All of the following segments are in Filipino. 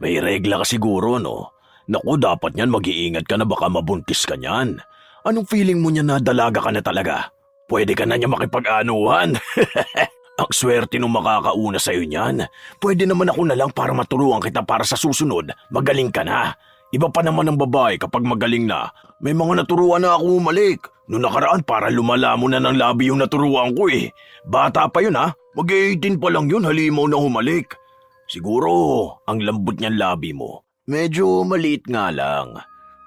May regla ka siguro, no? Naku, dapat niyan mag-iingat ka na baka mabuntis ka niyan. Anong feeling mo niya na dalaga ka na talaga? Pwede ka na niya makipag-anuhan. Ang swerte nung makakauna sa'yo niyan. Pwede naman ako na lang para maturuan kita para sa susunod, magaling ka na. Iba pa naman ang babae kapag magaling na. May mga naturuan na ako umalik. Noong nakaraan para lumala mo na ng labi yung naturuan ko eh. Bata pa yun ha. Mag-18 pa lang yun, halimaw na humalik. Siguro, ang lambot niyan labi mo. Medyo maliit nga lang.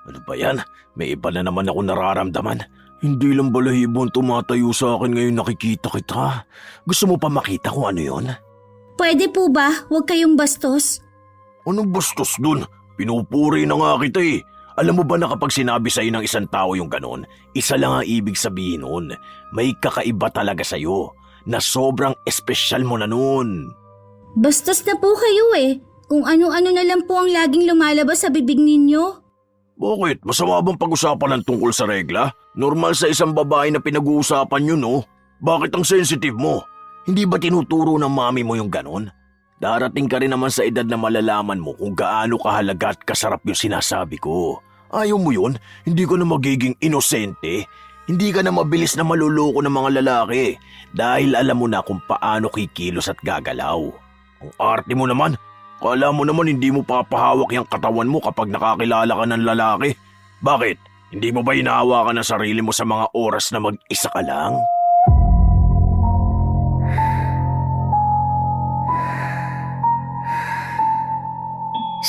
Ano ba yan? May iba na naman ako nararamdaman. Hindi lang balahibon tumatayo sa akin ngayon nakikita kita. Gusto mo pa makita kung ano yon? Pwede po ba? Huwag kayong bastos. Anong bastos dun? Pinupuri na nga kita eh. Alam mo ba na kapag sinabi sa'yo ng isang tao yung ganon, isa lang ang ibig sabihin nun. May kakaiba talaga sa'yo. Na sobrang espesyal mo na nun. Bastos na po kayo eh. Kung ano-ano na lang po ang laging lumalabas sa bibig ninyo. Bakit? Masama bang pag-usapan ng tungkol sa regla? Normal sa isang babae na pinag-uusapan yun, no? Bakit ang sensitive mo? Hindi ba tinuturo ng mami mo yung ganon? Darating ka rin naman sa edad na malalaman mo kung gaano kahalaga at kasarap yung sinasabi ko. Ayaw mo yun? Hindi ka na magiging inosente? Hindi ka na mabilis na maluloko ng mga lalaki dahil alam mo na kung paano kikilos at gagalaw. Ang arte mo naman. Kala mo naman hindi mo papahawak yung katawan mo kapag nakakilala ka ng lalaki. Bakit? Hindi mo ba hinahawakan ang sarili mo sa mga oras na mag-isa ka lang?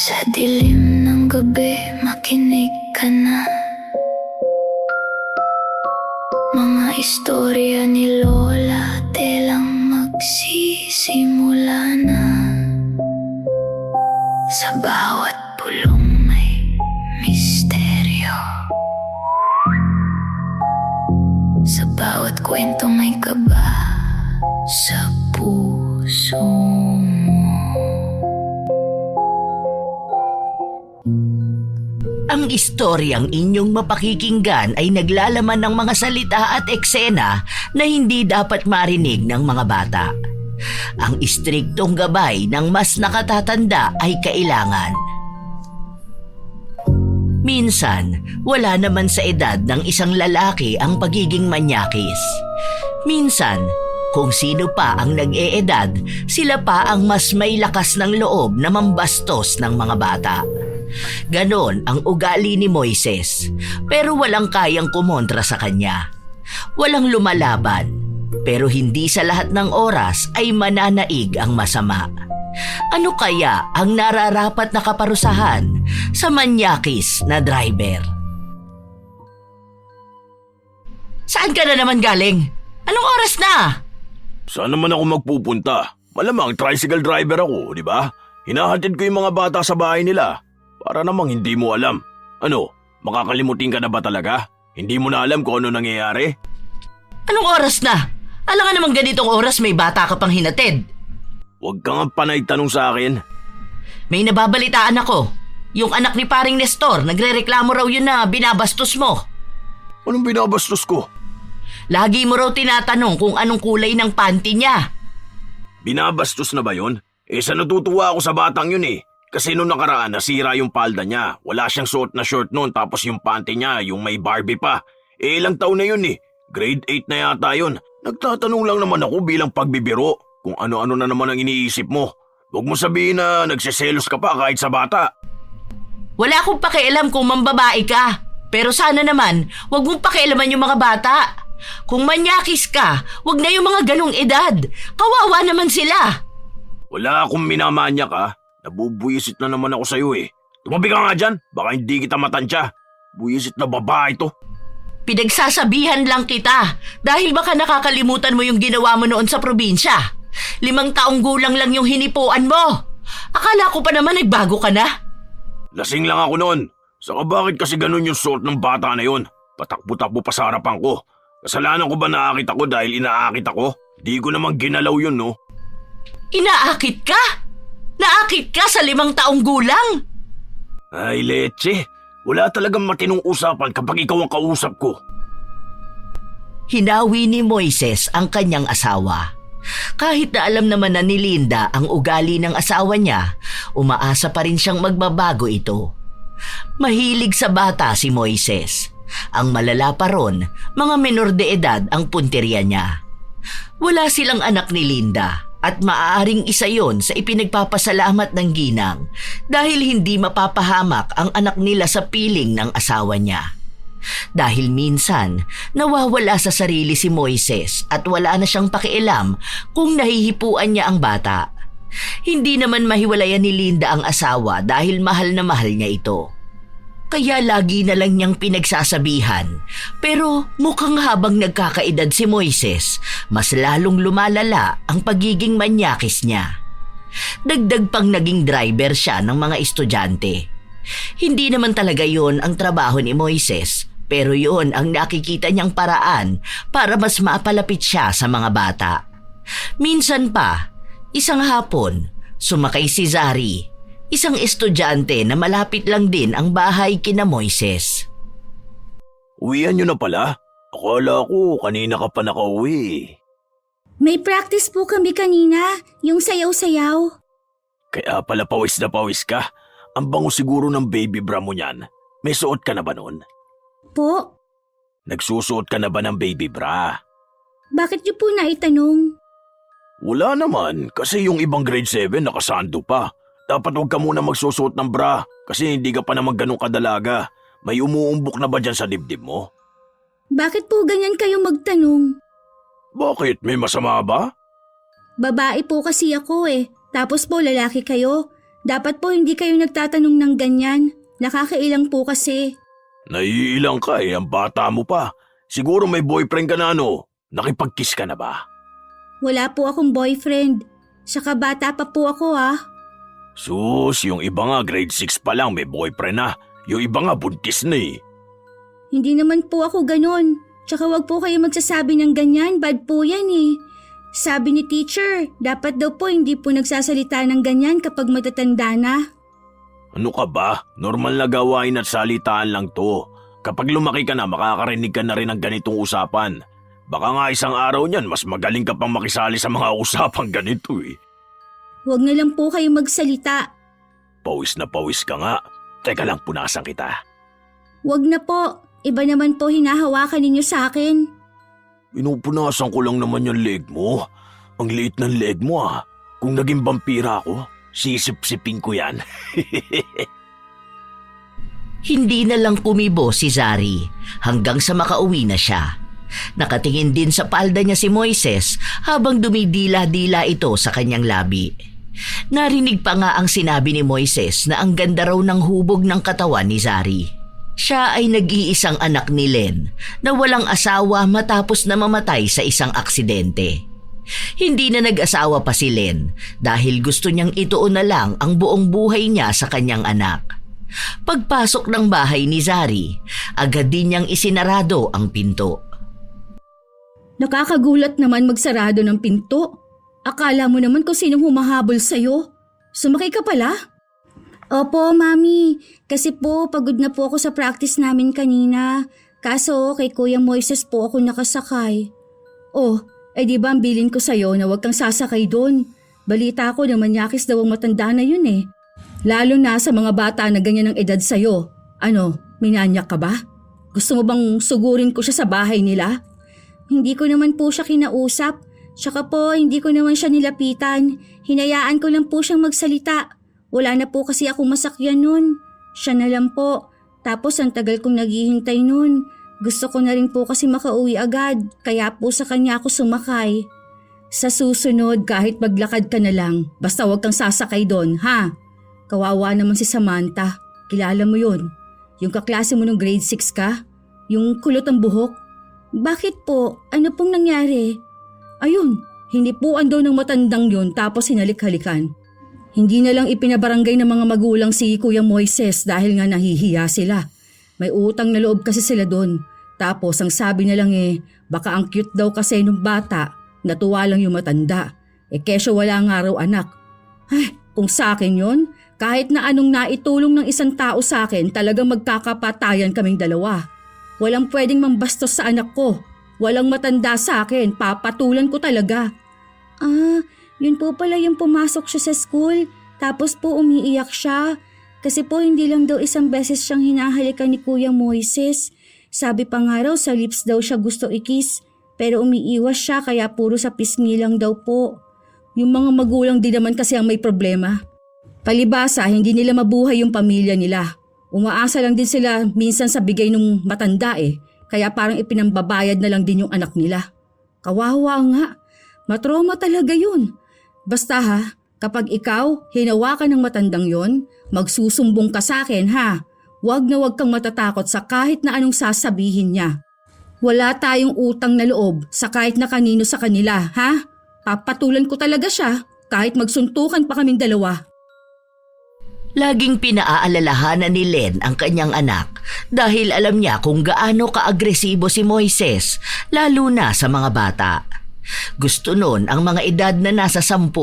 Sa dilim ng gabi, makinig ka na. Mga istorya ni Lola, telang magsisimula na. Sa bawat pulong may misteryo. Sa bawat kwento may kaba sa puso mo. Ang istoryang inyong mapakikinggan ay naglalaman ng mga salita at eksena na hindi dapat marinig ng mga bata. Ang istriktong gabay ng mas nakatatanda ay kailangan. Minsan, wala naman sa edad ng isang lalaki ang pagiging manyakis. Minsan, kung sino pa ang nag-eedad, sila pa ang mas may lakas ng loob na mambastos ng mga bata. Ganon ang ugali ni Moises, pero walang kayang kumontra sa kanya. Walang lumalaban, pero hindi sa lahat ng oras ay mananaig ang masama. Ano kaya ang nararapat na kaparusahan sa manyakis na driver? Saan ka na naman galing? Anong oras na? Saan naman ako magpupunta? Malamang tricycle driver ako, di ba? Hinahatid ko yung mga bata sa bahay nila. Para namang hindi mo alam. Ano, makakalimutin ka na ba talaga? Hindi mo na alam kung ano nangyayari? Anong oras na? Alam nga namang ganitong oras may bata ka pang hinatid. Huwag ka nga panay tanong sa akin. May nababalitaan ako. Yung anak ni paring Nestor, nagrereklamo raw yun na binabastos mo. Anong binabastos ko? Lagi mo raw tinatanong kung anong kulay ng panty niya. Binabastos na ba yun? Sa natutuwa ako sa batang yun eh. Kasi nung nakaraan nasira yung palda niya. Wala siyang suot na short noon tapos yung panty niya yung may Barbie pa. Ilang taon na yun eh. Grade 8 na yata yun. Nagtatanong lang naman ako bilang pagbibiro kung ano-ano na naman ang iniisip mo. Huwag mo sabihin na nagsiselos ka pa kahit sa bata. Wala akong pakialam kung mambabae ka. Pero sana naman, huwag mong pakialaman yung mga bata. Kung manyakis ka, huwag na yung mga ganong edad. Kawawa naman sila. Wala akong minamanyak ha. Nabubuyisit na naman ako sa'yo eh. Tumabi ka nga dyan, baka hindi kita matansya. Buyisit na babae to. Pinagsasabihan lang kita dahil baka nakakalimutan mo yung ginawa mo noon sa probinsya. 5 taong gulang lang yung hinipuan mo. Akala ko pa naman nagbago ka na. Lasing lang ako noon. Saka bakit kasi ganun yung suot ng bata na yun? Patakbo-takbo pa sa harapan ko. Kasalanan ko ba naakit ako dahil inaakit ako? Di ko naman ginalaw yun no. Inaakit ka? Naakit ka sa 5 taong gulang? Ay, leche. Wala talagang matinong usapan kapag ikaw ang kausap ko. Hinawi ni Moises ang kanyang asawa. Kahit na alam naman na ni Linda ang ugali ng asawa niya, umaasa pa rin siyang magbabago ito. Mahilig sa bata si Moises. Ang malala pa ron, mga menor de edad ang punteriya niya. Wala silang anak ni Linda at maaaring isa yon sa ipinagpapasalamat ng ginang dahil hindi mapapahamak ang anak nila sa piling ng asawa niya. Dahil minsan, nawawala sa sarili si Moises at wala na siyang pakialam kung nahihipuan niya ang bata. Hindi naman mahiwalayan ni Linda ang asawa dahil mahal na mahal niya ito. Kaya lagi na lang niyang pinagsasabihan. Pero mukhang habang nagkakaedad si Moises, mas lalong lumalala ang pagiging manyakis niya. Dagdag pang naging driver siya ng mga estudyante. Hindi naman talaga yon ang trabaho ni Moises, pero yon ang nakikita niyang paraan para mas maapalapit siya sa mga bata. Minsan pa, isang hapon, sumakay si Zari, isang estudyante na malapit lang din ang bahay kina Moises. Uwian nyo na pala? Akala ko kanina ka pa nakauwi. May practice po kami kanina, yung sayaw-sayaw. Kaya pala pawis na pawis ka. Ang bango siguro ng baby bra mo niyan. May suot ka na ba nun? Po, Nagsusuot ka na ba ng baby bra? bakit niyo po naitanong? Wala naman, kasi yung ibang grade 7 nakasando pa. Dapat huwag ka muna magsusuot ng bra kasi hindi ka pa naman ganun kadalaga. May umuumbok na ba dyan sa dibdib mo? Bakit po ganyan kayo magtanong? Bakit? May masama ba? Babae po kasi ako eh, tapos po lalaki kayo. Dapat po hindi kayo nagtatanong ng ganyan. Nakakailang po kasi. Naiilang ka ang bata mo pa. Siguro may boyfriend ka na ano? Nakipag-kiss ka na ba? Wala po akong boyfriend. Saka bata pa po ako Sus, yung iba nga grade 6 pa lang may boyfriend na. Yung iba nga buntis na eh. Hindi naman po ako ganon. Tsaka wag po kayo magsasabi ng ganyan, bad po yan eh. Sabi ni teacher, dapat daw po hindi po nagsasalita ng ganyan kapag matatanda na. Ano ka ba? Normal na gawain at salitaan lang to. Kapag lumaki ka na, makakarinig ka na rin ng ganitong usapan. Baka nga isang araw niyan, mas magaling ka pang makisali sa mga usapang ganito eh. Wag na lang po kayo magsalita. Pawis na pawis ka nga. Teka lang, punasan kita. Wag na po. Iba naman po hinahawakan ninyo sa akin. Pinupunasan ko lang naman yung leg mo. Ang liit ng leg mo ah. Kung naging vampira ako, sisip-sipin ko yan. Hindi na lang kumibo si Zari hanggang sa makauwi na siya. Nakatingin din sa palda niya si Moises habang dumidila-dila ito sa kanyang labi. Narinig pa nga ang sinabi ni Moises na ang ganda raw ng hubog ng katawan ni Zari. Siya ay nag-iisang anak ni Len na walang asawa matapos na mamatay sa isang aksidente. Hindi na nag-asawa pa si Len dahil gusto niyang ituon na lang ang buong buhay niya sa kanyang anak. Pagpasok ng bahay ni Zari, agad din niyang isinarado ang pinto. Nakakagulat naman magsarado ng pinto. Akala mo naman kung sinong humahabol sa'yo. Sumakay ka pala? Opo, Mami. Kasi po, pagod na po ako sa practice namin kanina. Kaso, kay Kuya Moises po ako nakasakay. Oh, di ba ang bilin ko sa'yo na huwag kang sasakay doon? Balita ko na manyakis daw ang matanda na yun eh. Lalo na sa mga bata na ganyan ang edad sa'yo. Ano, minanyak ka ba? Gusto mo bang sugurin ko siya sa bahay nila? Hindi ko naman po siya kinausap. Tsaka po, hindi ko naman siya nilapitan. Hinayaan ko lang po siyang magsalita. Wala na po kasi akong masakyan nun. Siya na lang po. Tapos ang tagal kong naghihintay nun. Gusto ko na rin po kasi makauwi agad. Kaya po sa kanya ako sumakay. Sa susunod, kahit maglakad ka na lang, basta huwag kang sasakay doon, ha? Kawawa naman si Samantha. Kilala mo yun? Yung kaklase mo nung grade 6 ka? Yung kulot ang buhok? Bakit po? Ano pong nangyari? Ayun, hinipuan daw ng matandang yun tapos hinalik-halikan. Hindi na lang ipinabarangay ng mga magulang si Kuya Moises dahil nga nahihiya sila. May utang na loob kasi sila doon. Tapos ang sabi na lang baka ang cute daw kasi nung bata, natuwa lang yung matanda. Kesyo wala nga raw anak. Ay, kung sa akin yun, kahit na anong naitulong ng isang tao sa akin, talagang magkakapatayan kaming dalawa. Walang pwedeng mambastos sa anak ko. Walang matanda sa akin, papatulan ko talaga. Yun po pala yung pumasok siya sa school. Tapos po umiiyak siya. Kasi po hindi lang daw isang beses siyang hinahalikan ni Kuya Moises. Sabi pa nga raw sa lips daw siya gusto ikis. Pero umiiwas siya kaya puro sa pisngi lang daw po. Yung mga magulang din naman kasi ang may problema. Palibasa, hindi nila mabuhay yung pamilya nila. Umaasa lang din sila minsan sa bigay ng matanda eh. Kaya parang ipinambabayad na lang din yung anak nila. Kawawa nga. Matrauma talaga yun. Basta ha, kapag ikaw hinawakan ng matandang yon, magsusumbong ka sa akin ha. Huwag na huwag kang matatakot sa kahit na anong sasabihin niya. Wala tayong utang na loob sa kahit na kanino sa kanila ha. Papatulan ko talaga siya kahit magsuntukan pa kaming dalawa. Laging pinaaalalahanan ni Len ang kanyang anak dahil alam niya kung gaano kaagresibo si Moises, lalo na sa mga bata. Gusto nun ang mga edad na nasa 10.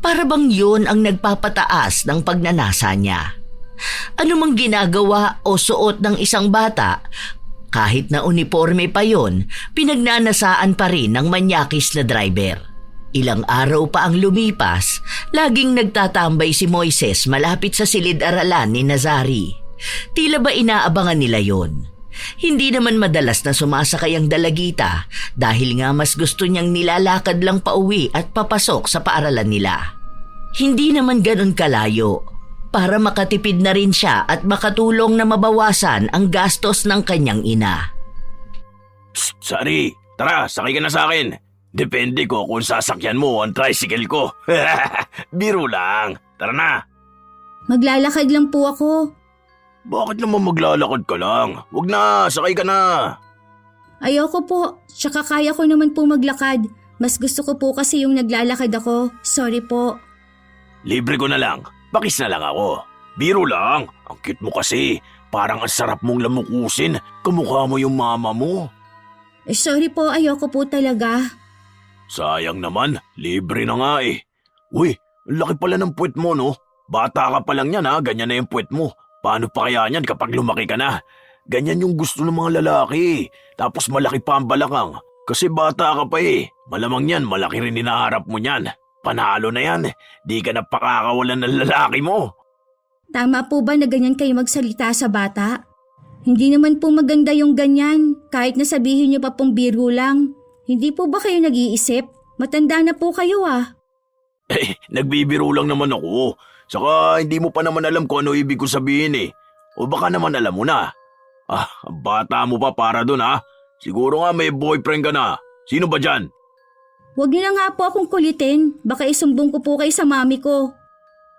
Para bang yun ang nagpapataas ng pagnanasa niya. Ano mang ginagawa o suot ng isang bata, kahit na uniforme pa yon, pinagnanasaan pa rin ng manyakis na driver. Ilang araw pa ang lumipas, laging nagtatambay si Moises malapit sa silid-aralan ni Nazari. Tila ba inaabangan nila yon? Hindi naman madalas na sumasakay ang dalagita dahil nga mas gusto niyang nilalakad lang pauwi at papasok sa paaralan nila. Hindi naman ganun kalayo para makatipid na rin siya at makatulong na mabawasan ang gastos ng kanyang ina. Psst, Sari, tara, sakay ka na sa akin. Depende ko kung sasakyan mo ang tricycle ko. Biro lang. Tara na. Maglalakad lang po ako. Bakit naman maglalakad ka lang? Huwag na, sakay ka na. Ayoko po, tsaka kaya ko naman po maglakad. Mas gusto ko po kasi yung naglalakad ako. Sorry po. Libre ko na lang. Pakis na lang ako. Biro lang. Ang cute mo kasi. Parang ang sarap mong lamukusin. Kamukha mo yung mama mo. Sorry po, ayoko po talaga. Sayang naman, libre na nga eh. Uy, ang laki pala ng puwet mo no? Bata ka pa lang yan ha, ganyan na yung puwet mo. Paano pa kaya yan kapag lumaki ka na? Ganyan yung gusto ng mga lalaki. Tapos malaki pa ang balakang. Kasi bata ka pa eh. Malamang yan, malaki rin hinaharap mo niyan. Panalo na yan. Di ka na pakakawalan ng lalaki mo. Tama po ba na ganyan kayo magsalita sa bata? Hindi naman po maganda yung ganyan. Kahit na sabihin niyo pa pong biro lang. Hindi po ba kayo nag-iisip? Matanda na po kayo ah. Nagbibiro lang naman ako. Saka hindi mo pa naman alam kung ano ibig ko sabihin eh. O baka naman alam mo na. Bata mo pa para dun ha. Siguro nga may boyfriend ka na. Sino ba dyan? Huwag niyo na nga po akong kulitin. Baka isumbong ko po kayo sa mami ko.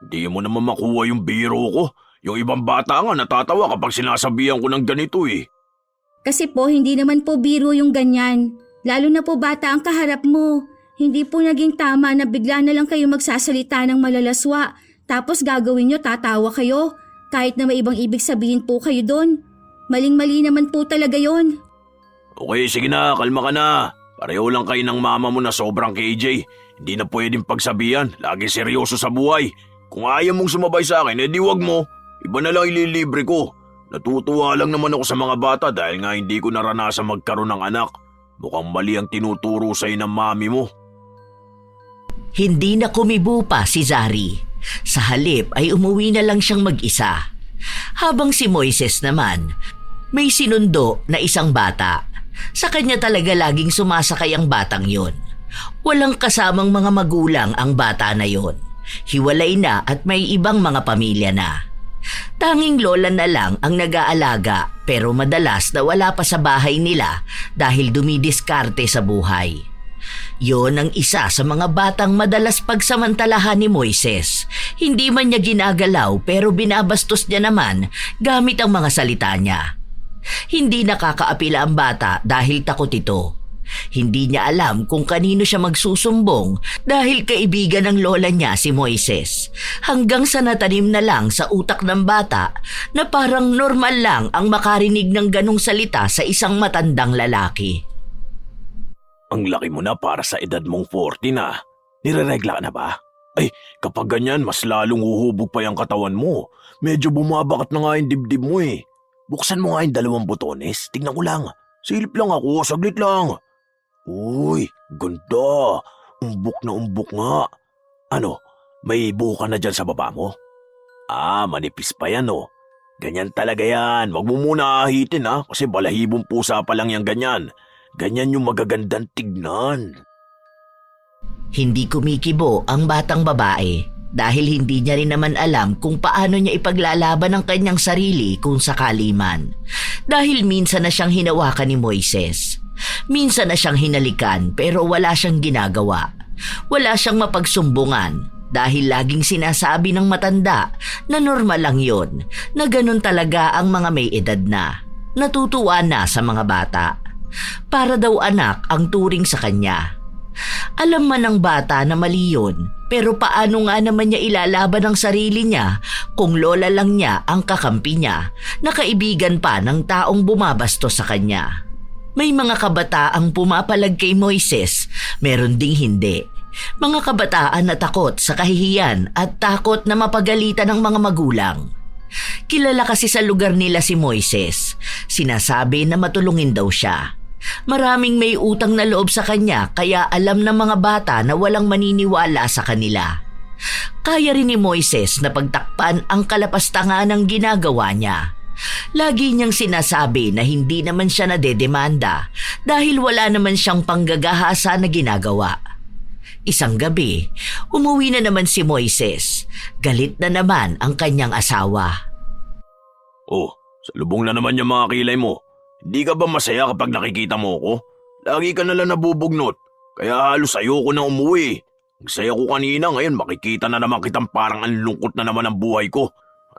Di mo naman makuha yung biro ko. Yung ibang bata nga natatawa kapag sinasabihan ko ng ganito eh. Kasi po hindi naman po biro yung ganyan. Lalo na po bata ang kaharap mo. Hindi po naging tama na bigla na lang kayo magsasalita ng malalaswa. Tapos gagawin nyo tatawa kayo. Kahit na may ibang ibig sabihin po kayo doon. Maling-mali naman po talaga yon. Okay, sige na, kalma ka na. Pareho lang kayo ng mama mo na sobrang KJ. Hindi na pwedeng pagsabihan. Lagi seryoso sa buhay. Kung ayaw mong sumabay sa akin, edi wag mo. Iba na lang ililibre ko. Natutuwa lang naman ako sa mga bata dahil nga hindi ko naranasan magkaroon ng anak. Mukhang mali ang tinuturo sa'yo ng mami mo. Hindi na kumibo pa si Zari. Sa halip ay umuwi na lang siyang mag-isa. Habang si Moises naman, may sinundo na isang bata. Sa kanya talaga laging sumasakay ang batang yon. Walang kasamang mga magulang ang bata na yon. Hiwalay na at may ibang mga pamilya na. Tanging lola na lang ang nag-aalaga pero madalas na wala pa sa bahay nila dahil dumidiskarte sa buhay. Yon ang isa sa mga batang madalas pagsamantalahan ni Moises. Hindi man niya ginagalaw pero binabastos niya naman gamit ang mga salita niya. Hindi nakakaapila ang bata dahil takot ito. Hindi niya alam kung kanino siya magsusumbong dahil kaibigan ng lola niya si Moises. Hanggang sa natanim na lang sa utak ng bata na parang normal lang ang makarinig ng ganong salita sa isang matandang lalaki. Ang laki mo na para sa edad mong 40 na. Nireregla ka na ba? Ay, kapag ganyan, mas lalong huhubog pa yung katawan mo. Medyo bumabakat na nga yung dibdib mo eh. Buksan mo nga yung 2 butones. Tingnan ko lang. Silip lang ako, saglit lang. Uy, ganda. umbok na umbok nga. Ano, may buho ka na dyan sa baba mo? Manipis pa yan oh. Ganyan talaga yan. Wag mo muna ahitin kasi balahibong pusa pa lang yan ganyan. Ganyan yung magagandang tignan. Hindi kumikibo ang batang babae dahil hindi niya rin naman alam kung paano niya ipaglalaban ang kanyang sarili kung sakali man. Dahil minsan na siyang hinawakan ni Moises. Minsan na siyang hinalikan pero wala siyang ginagawa. Wala siyang mapagsumbungan dahil laging sinasabi ng matanda na normal lang yon, na ganun talaga ang mga may edad na. Natutuwa na sa mga bata. Para daw anak ang turing sa kanya. Alam man ng bata na mali yun, pero paano nga naman niya ilalaban ang sarili niya kung lola lang niya ang kakampi niya na kaibigan pa ng taong bumabasto sa kanya. May mga kabataang pumapalag kay Moises, meron ding hindi. Mga kabataan na takot sa kahihiyan at takot na mapagalitan ng mga magulang. Kilala kasi sa lugar nila si Moises. Sinasabi na matulungin daw siya. Maraming may utang na loob sa kanya kaya alam ng mga bata na walang maniniwala sa kanila. Kaya rin ni Moises na pagtakpan ang kalapastangan ng ginagawa niya. Lagi niyang sinasabi na hindi naman siya nadedemanda dahil wala naman siyang panggagahasa na ginagawa. Isang gabi, umuwi na naman si Moises. Galit na naman ang kanyang asawa. Salubong na naman yung mga kilay mo. Hindi ka ba masaya kapag nakikita mo ko? Lagi ka nalang nabubugnot, kaya halos ayoko na umuwi. Ang saya ko kanina, ngayon makikita na naman kitang parang ang lungkot na naman ang buhay ko.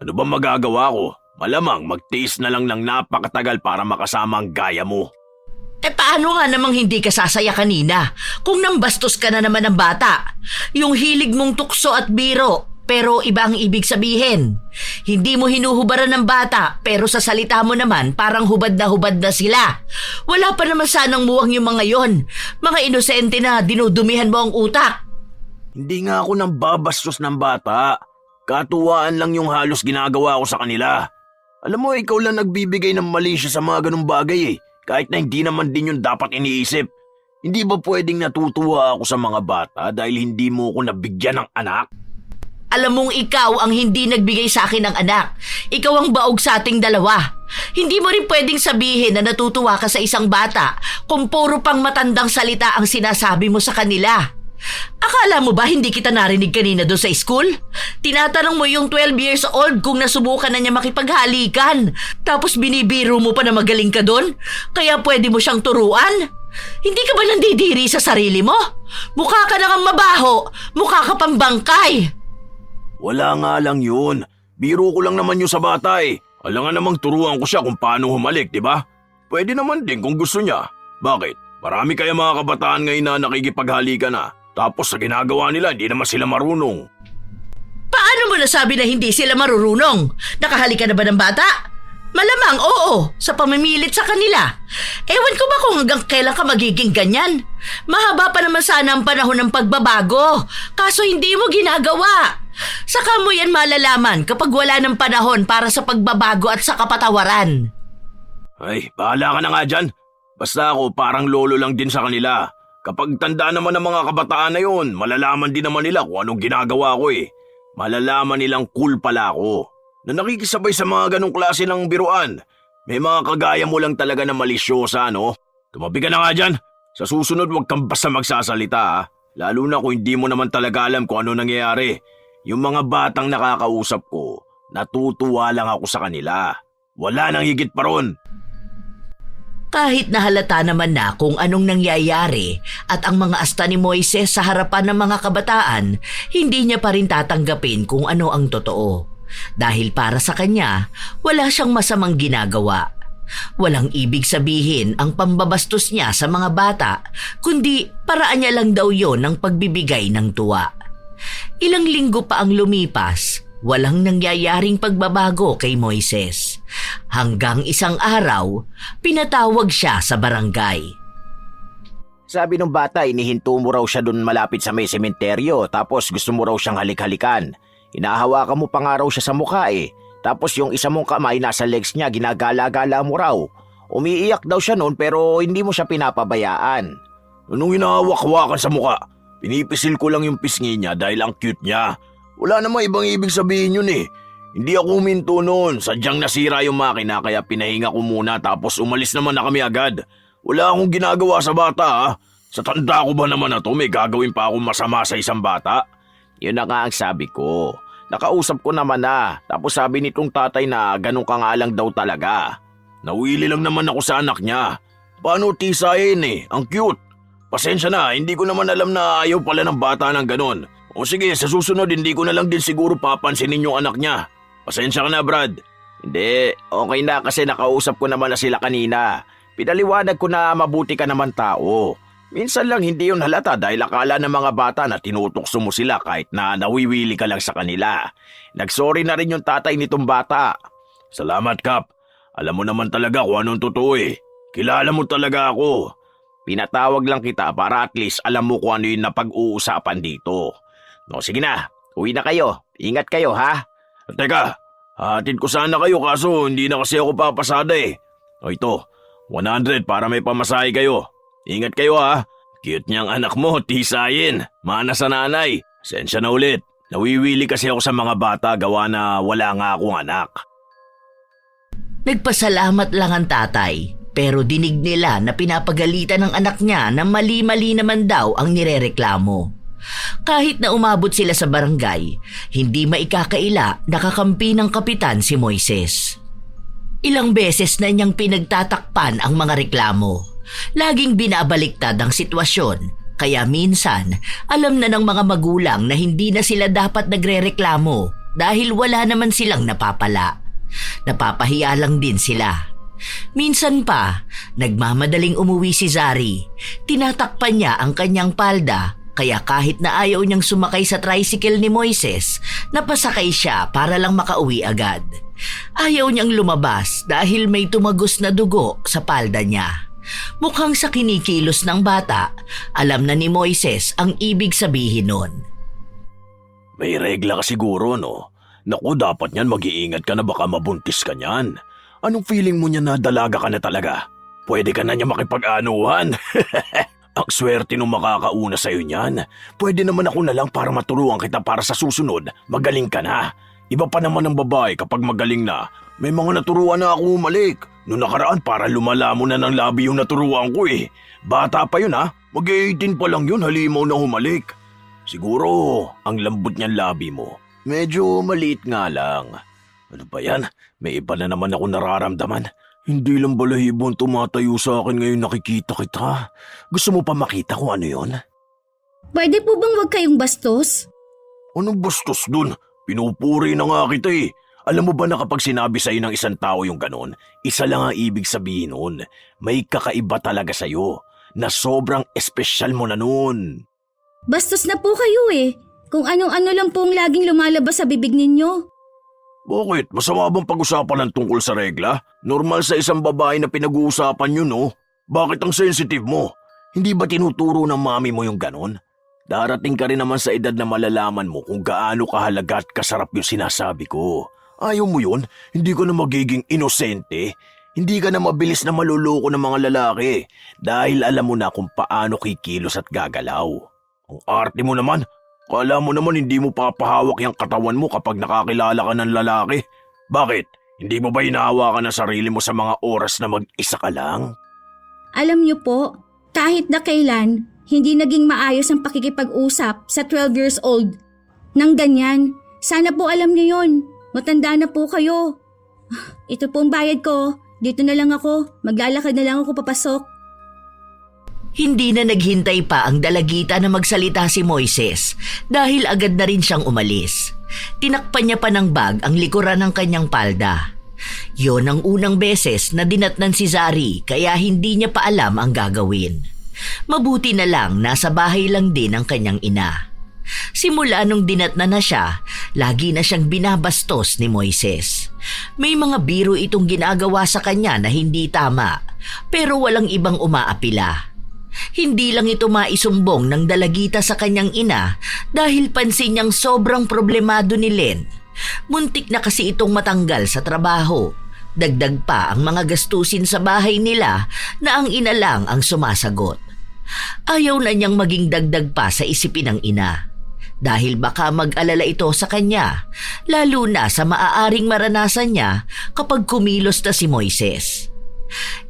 Ano ba magagawa ko? Malamang magtiis na lang ng napakatagal para makasama ang gaya mo. Paano nga namang hindi ka sasaya kanina kung nambastos ka na naman ng bata? Yung hilig mong tukso at biro, pero iba ang ibig sabihin. Hindi mo hinuhubaran ng bata, pero sa salita mo naman parang hubad na sila. Wala pa naman sanang muwang yung mga yon. Mga inosente na dinudumihan mo ang utak. Hindi nga ako nang babastos ng bata. Katuwaan lang yung halos ginagawa ko sa kanila. Alam mo, ikaw lang nagbibigay ng mali siya sa mga ganung bagay kahit na hindi naman din yun dapat iniisip. Hindi ba pwedeng natutuwa ako sa mga bata dahil hindi mo ko nabigyan ng anak? Alam mong ikaw ang hindi nagbigay sa akin ng anak. Ikaw ang baog sa ating dalawa. Hindi mo rin pwedeng sabihin na natutuwa ka sa isang bata kung puro pang matandang salita ang sinasabi mo sa kanila. Akala mo ba hindi kita narinig kanina doon sa school? Tinatanong mo yung 12 years old kung nasubukan na niya makipaghalikan. Tapos binibiro mo pa na magaling ka doon? Kaya pwede mo siyang turuan? Hindi ka ba nandidiri sa sarili mo? Mukha ka na kang mabaho. Mukha ka pang bangkay. Wala nga lang yun. Biro ko lang naman yun sa bata Alangan namang turuan ko siya kung paano humalik, di ba? Pwede naman din kung gusto niya. Bakit? Marami kaya mga kabataan ngayon na nakikipaghalikan na. Tapos sa ginagawa nila, hindi naman sila marunong. Paano mo nasabi na hindi sila marurunong? Nakahalikan na ba ng bata? Malamang oo, sa pamimilit sa kanila. Ewan ko ba kung hanggang kailan ka magiging ganyan? Mahaba pa naman sana ang panahon ng pagbabago, kaso hindi mo ginagawa. Saka mo yan malalaman kapag wala ng panahon para sa pagbabago at sa kapatawaran. Ay, bahala ka na nga dyan. Basta ako parang lolo lang din sa kanila. Kapag tanda naman ng mga kabataan na yun, malalaman din naman nila kung anong ginagawa ko Malalaman nilang cool pala ako. Na nakikisabay sa mga ganong klase ng biruan. May mga kagaya mo lang talaga na malisyosa, no? Tumabi ka na nga dyan. Sa susunod, huwag kang basta magsasalita, Lalo na kung hindi mo naman talaga alam kung ano nangyayari. Yung mga batang nakakausap ko, natutuwa lang ako sa kanila. Wala nang higit pa ron. Kahit nahalata naman na kung anong nangyayari at ang mga asta ni Moises sa harapan ng mga kabataan, hindi niya pa rin tatanggapin kung ano ang totoo. Dahil para sa kanya, wala siyang masamang ginagawa. Walang ibig sabihin ang pambabastos niya sa mga bata, kundi paraan niya lang daw yon ng pagbibigay ng tuwa. Ilang linggo pa ang lumipas, walang nangyayaring pagbabago kay Moises. Hanggang isang araw, pinatawag siya sa barangay. Sabi ng bata, inihinto mo raw siya dun malapit sa may sementeryo tapos gusto mo raw siyang halik-halikan. Inahawakan mo pa nga raw siya sa mukha Tapos yung isa mong kamay nasa legs niya, ginagala-gala mo raw. Umiiyak daw siya noon pero hindi mo siya pinapabayaan. Anong hinahawak-hawakan sa mukha? Pinipisil ko lang yung pisngi niya dahil ang cute niya. Wala namang ibang ibig sabihin yun eh. Hindi ako huminto noon. Sadyang nasira yung makina kaya pinahinga ko muna tapos umalis naman na kami agad. Wala akong ginagawa sa bata ha. Sa tanda ko ba naman na to may gagawin pa akong masama sa isang bata? Yun na nga ang sabi ko. Nakausap ko naman na. Tapos sabi nitong tatay na ganun ka nga lang daw talaga. Nawili lang naman ako sa anak niya. Paano tisahin eh? Ang cute. Pasensya na, hindi ko naman alam na ayaw pala ng bata ng ganon. O sige, sa susunod hindi ko na lang din siguro papansinin yung anak niya. Pasensya ka na, Brad. Hindi, okay na kasi nakausap ko naman na sila kanina. Pinaliwanag ko na mabuti ka naman tao. Minsan lang hindi yun halata dahil akala ng mga bata na tinutokso mo sila kahit na nawiwili ka lang sa kanila. Nagsorry na rin yung tatay nitong bata. Salamat, Kap. Alam mo naman talaga kung anong totoo eh. Kilala mo talaga ako. Pinatawag lang kita para at least alam mo kung ano yung napag-uusapan dito. No, sige na. Uwi na kayo. Ingat kayo, ha? Teka, hatid ko sana kayo kaso hindi na kasi ako papasada eh. O ito, 100 para may pamasahe kayo. Ingat kayo ha. Cute niyang anak mo, tisayin. Mana sa nanay. Sensya na ulit. Nawiwili kasi ako sa mga bata gawa na wala nga akong anak. Nagpasalamat lang ang tatay, pero dinig nila na pinapagalitan ng anak niya na mali-mali naman daw ang nirereklamo. Kahit na umabot sila sa barangay, hindi maikakaila nakakampi ng kapitan si Moises. Ilang beses na niyang pinagtatakpan ang mga reklamo. Laging binabaliktad ang sitwasyon, kaya minsan alam na ng mga magulang na hindi na sila dapat nagrereklamo dahil wala naman silang napapala. Napapahiya lang din sila. Minsan pa, nagmamadaling umuwi si Zari. Tinatakpan niya ang kanyang palda, kaya kahit na ayaw niyang sumakay sa tricycle ni Moises, napasakay siya para lang makauwi agad. Ayaw niyang lumabas dahil may tumagos na dugo sa palda niya. Mukhang sa kinikilos ng bata, alam na ni Moises ang ibig sabihin nun. May regla ka siguro no? Naku, dapat niyan mag-iingat ka na baka mabuntis ka niyan. Anong feeling mo niya na dalaga ka na talaga? Pwede ka na niya makipag-anuhan. Ang swerte nung makakauna sa'yo niyan. Pwede naman ako na lang para maturuan kita para sa susunod, magaling ka na. Iba pa naman ang babae kapag magaling na. May mga naturuan na ako umalik. Noong nakaraan para lumala mo na ng labi yung naturuan ko eh. Bata pa yun ha. Mag-18 pa lang yun, halimaw na humalik. Siguro, ang lambot niyan labi mo. Medyo maliit nga lang. Ano ba yan? May iba na naman ako nararamdaman. Hindi lang balahibon tumatayo sa akin ngayon nakikita kita. Gusto mo pa makita kung ano yon? Pwede po bang wag kayong bastos? Anong bastos dun? Pinupuri na nga kita eh. Alam mo ba na kapag sinabi sa'yo ng isang tao yung ganon, isa lang ang ibig sabihin nun. May kakaiba talaga sa'yo, na sobrang espesyal mo na nun. Bastos na po kayo eh. Kung anong-ano lang pong laging lumalabas sa bibig ninyo. Bakit? Masama bang pag-usapan ng tungkol sa regla? Normal sa isang babae na pinag-uusapan yun, no? Bakit ang sensitive mo? Hindi ba tinuturo ng mami mo yung ganon? Darating ka rin naman sa edad na malalaman mo kung gaano kahalaga at kasarap yung sinasabi ko. Ayaw mo yun? Hindi ka na magiging inosente? Hindi ka na mabilis na maluloko ng mga lalaki dahil alam mo na kung paano kikilos at gagalaw. Ang arte mo naman. Kala mo naman hindi mo papahawak yung katawan mo kapag nakakilala ka ng lalaki. Bakit? Hindi mo ba hinahawakan ang sarili mo sa mga oras na mag-isa ka lang? Alam niyo po, kahit na kailan, hindi naging maayos ang pakikipag-usap sa 12 years old. Nang ganyan, sana po alam niyo yon. Matanda na po kayo. Ito po ang bayad ko. Dito na lang ako. Maglalakad na lang ako papasok. Hindi na naghintay pa ang dalagita na magsalita si Moises dahil agad na rin siyang umalis. Tinakpan niya pa ng bag ang likuran ng kanyang palda. Yon ang unang beses na dinatnan si Zari kaya hindi niya pa alam ang gagawin. Mabuti na lang nasa bahay lang din ang kanyang ina. Simula nung dinatnan na siya, lagi na siyang binabastos ni Moises. May mga biro itong ginagawa sa kanya na hindi tama, pero walang ibang umaapila. Hindi lang ito maisumbong ng dalagita sa kanyang ina dahil pansin niyang sobrang problemado ni Len. Muntik na kasi itong matanggal sa trabaho. Dagdag pa ang mga gastusin sa bahay nila na ang ina lang ang sumasagot. Ayaw na niyang maging dagdag pa sa isipin ng ina. Dahil baka mag-alala ito sa kanya, lalo na sa maaaring maranasan niya kapag kumilos na si Moises.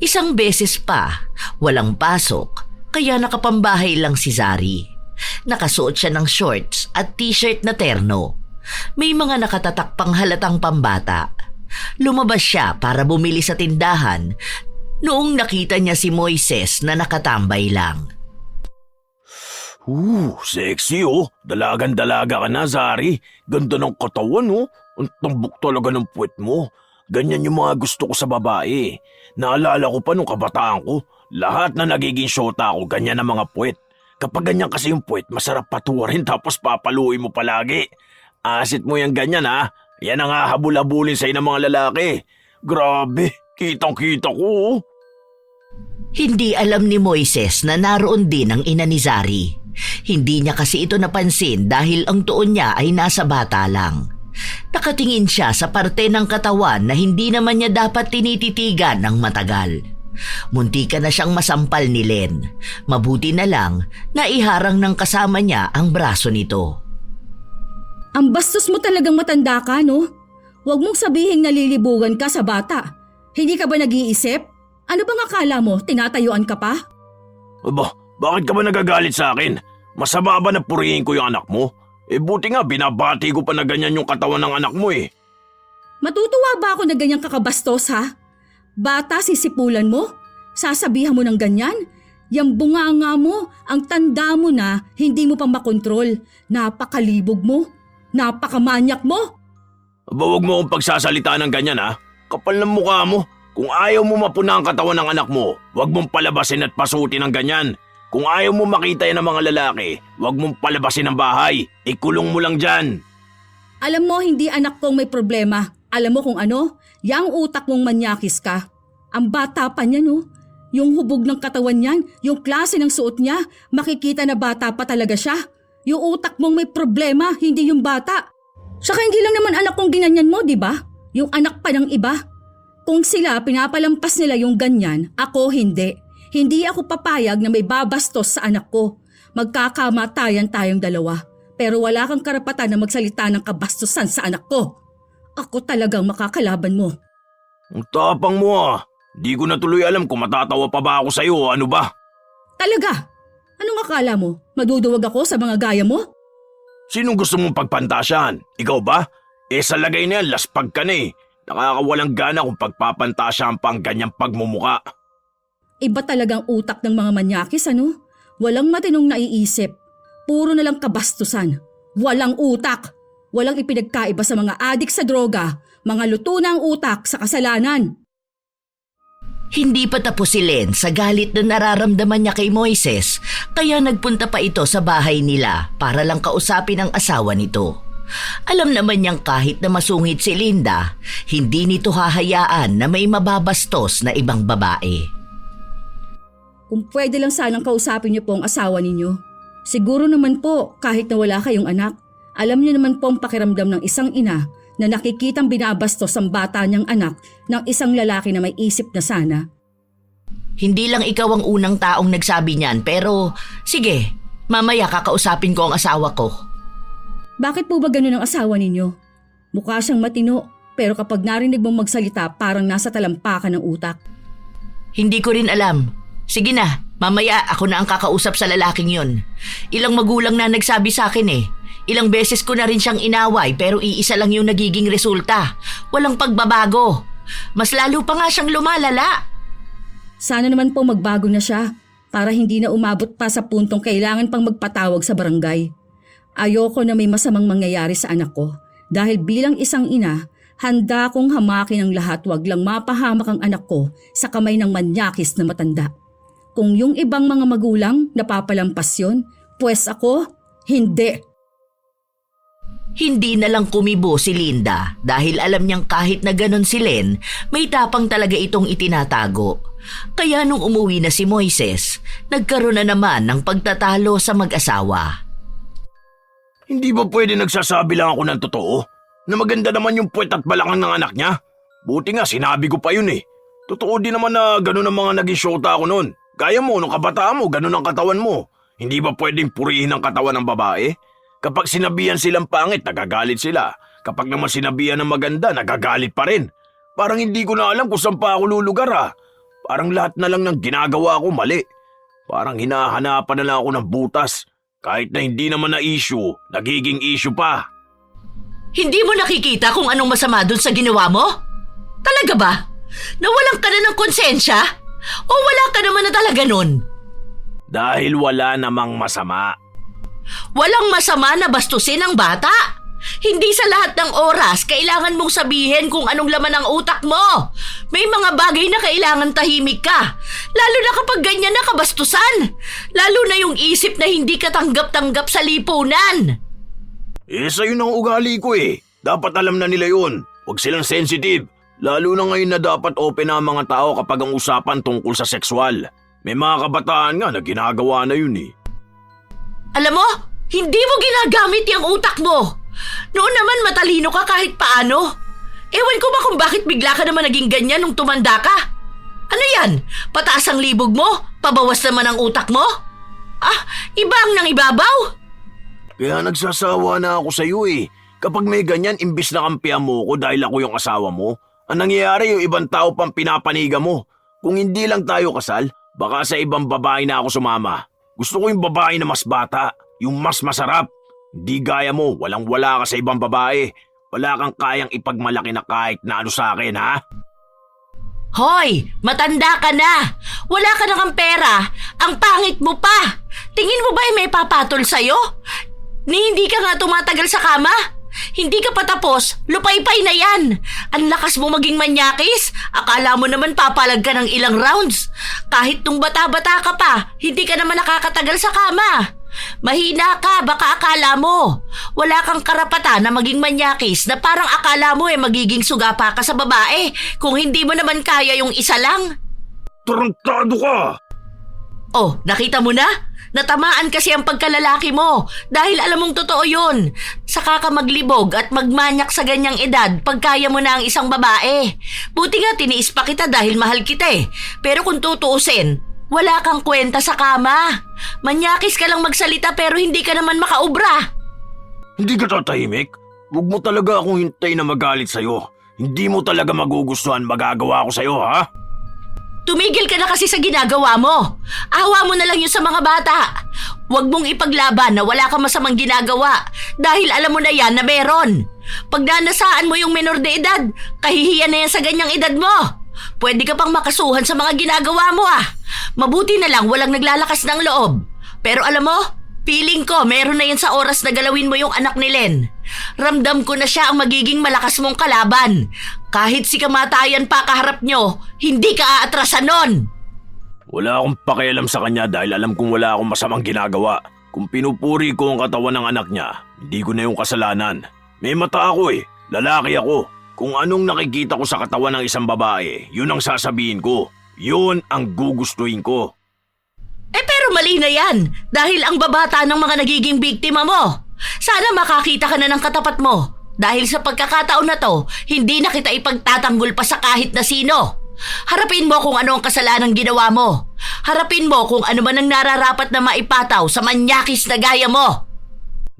Isang beses pa, walang pasok, kaya nakapambahay lang si Zari. Nakasuot siya ng shorts at t-shirt na terno. May mga nakatatak pang halatang pambata. Lumabas siya para bumili sa tindahan noong nakita niya si Moises na nakatambay lang. Sexy oh. Dalagan-dalaga ka na, Zari. Ganda ng katawan oh. Ang tambok talaga ng puwet mo. Ganyan yung mga gusto ko sa babae. Naalala ko pa nung kabataan ko. Lahat na nagiging syota ko, ganyan ang mga puwet. Kapag ganyan kasi yung puwet, masarap patuwarin tapos papaluin mo palagi. Asit mo yung ganyan ha. Yan ang hahabol-habulin sa'yo ng mga lalaki. Grabe, kitang-kita ko oh. Hindi alam ni Moises na naroon din ang ina ni Zari. Hindi niya kasi ito napansin dahil ang tuon niya ay nasa bata lang. Nakatingin siya sa parte ng katawan na hindi naman niya dapat tinititigan ng matagal. Muntika na siyang masampal ni Len. Mabuti na lang na iharang ng kasama niya ang braso nito. Ang bastos mo talagang matanda ka, no? Huwag mong sabihing nalilibugan ka sa bata. Hindi ka ba nag-iisip? Ano bang akala mo? Tinatayuan ka pa? Aba, bakit ka ba nagagalit sa akin? Masama ba na purihin ko yung anak mo? Buti nga, binabati ko pa na ganyan yung katawan ng anak mo eh. Matutuwa ba ako na ganyang kakabastos, ha? Bata, sisipulan mo? Sasabihan mo ng ganyan? Yang bunganga mo, ang tanda mo na hindi mo pa makontrol. Napakalibog mo. Napakamanyak mo. Aba, huwag mo akong pagsasalita ng ganyan ha. Kapal ng mukha mo. Kung ayaw mo mapuna ang katawan ng anak mo, huwag mong palabasin at pasutin ng ganyan. Kung ayaw mo makita yan ng mga lalaki, huwag mong palabasin ang bahay. Ikulong mo lang dyan. Alam mo, hindi anak kong may problema. Alam mo kung ano? Yang utak mong manyakis ka. Ang bata pa niya, no? Yung hubog ng katawan niyan, yung klase ng suot niya, makikita na bata pa talaga siya. Yung utak mong may problema, hindi yung bata. Saka hindi lang naman anak kong ginanyan mo, di ba? Yung anak pa ng iba. Kung sila pinapalampas nila yung ganyan, ako hindi. Hindi ako papayag na may babastos sa anak ko. Magkakamatayan tayong dalawa. Pero wala kang karapatan na magsalita ng kabastusan sa anak ko. Ako talagang makakalaban mo. Ang tapang mo ah. Di ko na tuloy alam kung matatawa pa ba ako sa'yo o ano ba. Talaga? Anong akala mo? Maduduwag ako sa mga gaya mo? Sinong gusto mong pagpantasyan? Ikaw ba? Sa lagay na yan, laspag ka na eh. Nakakawalang gana kung pagpapantasyan pa ang ganyang pagmumuka. Iba talagang utak ng mga manyakis, ano? Walang matinong naiisip. Puro na lang kabastusan. Walang utak. Walang ipinagkaiba sa mga adik sa droga. Mga luto na ang utak sa kasalanan. Hindi pa tapos si Len sa galit na nararamdaman niya kay Moises, kaya nagpunta pa ito sa bahay nila para lang kausapin ang asawa nito. Alam naman niyang kahit na masungit si Linda, hindi nito hahayaan na may mababastos na ibang babae. Kung pwede lang sanang kausapin niyo po ang asawa ninyo. Siguro naman po kahit na wala kayong anak, alam niyo naman po ang pakiramdam ng isang ina na nakikitang binabastos ang bata niyang anak ng isang lalaki na may isip na sana. Hindi lang ikaw ang unang taong nagsabi niyan, pero sige, mamaya kakausapin ko ang asawa ko. Bakit po ba ganun ang asawa ninyo? Mukha siyang matino, pero kapag narinig mong magsalita parang nasa talampakan ng utak. Hindi ko rin alam. Sige na, mamaya ako na ang kakausap sa lalaking yun. Ilang magulang na nagsabi sa akin eh. Ilang beses ko na rin siyang inaway pero iisa lang yung nagiging resulta. Walang pagbabago. Mas lalo pa nga siyang lumalala. Sana naman po magbago na siya para hindi na umabot pa sa puntong kailangan pang magpatawag sa barangay. Ayoko na may masamang mangyayari sa anak ko dahil bilang isang ina, handa kong hamakin ang lahat, wag lang mapahamak ang anak ko sa kamay ng manyakis na matanda. Kung yung ibang mga magulang napapalampas yun, pues ako, hindi. Hindi na lang kumibo si Linda dahil alam niyang kahit na ganon si Len, may tapang talaga itong itinatago. Kaya nung umuwi na si Moises, nagkaroon na naman ng pagtatalo sa mag-asawa. Hindi ba pwede nagsasabi lang ako ng totoo? Na maganda naman yung puwet at balakang ng anak niya? Buti nga sinabi ko pa yun eh. Totoo din naman na gano'n ang mga naging syota ako noon. Gaya mo, nung kabataan mo, ganun ang katawan mo. Hindi ba pwedeng purihin ang katawan ng babae? Kapag sinabihan silang pangit, nagagalit sila. Kapag naman sinabihan ng maganda, nagagalit pa rin. Parang hindi ko na alam kung saan pa ako lulugar Parang lahat na lang ng ginagawa ko mali. Parang hinahanapan na lang ako ng butas. Kahit na hindi naman na issue, nagiging issue pa. Hindi mo nakikita kung anong masama dun sa ginawa mo? Talaga ba? Nawalan ka na ng konsensya? O wala ka naman na talaga nun? Dahil wala namang masama. Walang masama na bastusin ang bata. Hindi sa lahat ng oras kailangan mong sabihin kung anong laman ang utak mo. May mga bagay na kailangan tahimik ka. Lalo na kapag ganyan na kabastusan. Lalo na yung isip na hindi ka tanggap-tanggap sa lipunan. Sa'yo ng ugali ko Dapat alam na nila yun. Huwag silang sensitive. Lalo na ngayon na dapat open na ang mga tao kapag ang usapan tungkol sa sexual. May mga kabataan nga na ginagawa na yun Alam mo, hindi mo ginagamit yung utak mo. Noon naman matalino ka kahit paano. Ewan ko ba kung bakit bigla ka naman naging ganyan nung tumanda ka? Ano yan? Pataas ang libog mo? Pabawas naman ang utak mo? Iba ang nangibabaw? Kaya nagsasawa na ako sa'yo Kapag may ganyan, imbis na kampihan mo ko dahil ako yung asawa mo, ang nangyayari yung ibang tao pang pinapaniga mo. Kung hindi lang tayo kasal, baka sa ibang babae na ako sumama. Gusto ko yung babae na mas bata, yung mas masarap. Hindi gaya mo, walang-wala ka sa ibang babae. Wala kang kayang ipagmalaki na kahit na ano sa akin, ha? Hoy, matanda ka na. Wala ka na kang pera. Ang pangit mo pa. Tingin mo ba may papatol sa'yo? Ni hindi ka nga tumatagal sa kama? Hindi ka pa tapos, lupay-pay na yan. Ang lakas mo maging manyakis. Akala mo naman papalag ka ng ilang rounds. Kahit nung bata-bata ka pa, hindi ka naman nakakatagal sa kama. Mahina ka, baka akala mo. Wala kang karapatan na maging manyakis na parang akala mo magiging sugapa ka sa babae kung hindi mo naman kaya yung isa lang. Tarantado ka! Oh, nakita mo na? Natamaan kasi ang pagkalalaki mo dahil alam mong totoo yun. Saka ka maglibog at magmanyak sa ganyang edad pag kaya mo na ang isang babae. Buti nga tiniis pa kita dahil mahal kita Pero kung tutuusin, wala kang kwenta sa kama. Manyakis ka lang magsalita pero hindi ka naman makaubra. Hindi ka tatahimik? Huwag mo talaga akong hintay na magalit sa'yo. Hindi mo talaga magugustuhan magagawa ko sa'yo, ha? Tumigil ka na kasi sa ginagawa mo. Awa mo na lang yun sa mga bata. Huwag mong ipaglaban na wala kang masamang ginagawa dahil alam mo na yan na meron. Pag nanasaan mo yung menor de edad, kahihiyan na yan sa ganyang edad mo. Pwede ka pang makasuhan sa mga ginagawa mo Mabuti na lang walang naglalakas ng loob. Pero alam mo, feeling ko meron na yan sa oras na galawin mo yung anak ni Len. Ramdam ko na siya ang magiging malakas mong kalaban. Kahit si kamatayan pa kaharap nyo, hindi ka aatrasan nun. Wala akong pakialam sa kanya dahil alam kong wala akong masamang ginagawa. Kung pinupuri ko ang katawan ng anak niya, hindi ko na yung kasalanan. May mata ako lalaki ako. Kung anong nakikita ko sa katawan ng isang babae, yun ang sasabihin ko. Yun ang gugustuhin ko. Pero mali na yan dahil ang babata ng mga nagiging biktima mo. Sana makakita ka na ng katapat mo. Dahil sa pagkakataon na to, hindi na kita ipagtatanggol pa sa kahit na sino. Harapin mo kung ano ang kasalanang ginawa mo. Harapin mo kung ano man ang nararapat na maipataw sa manyakis na gaya mo.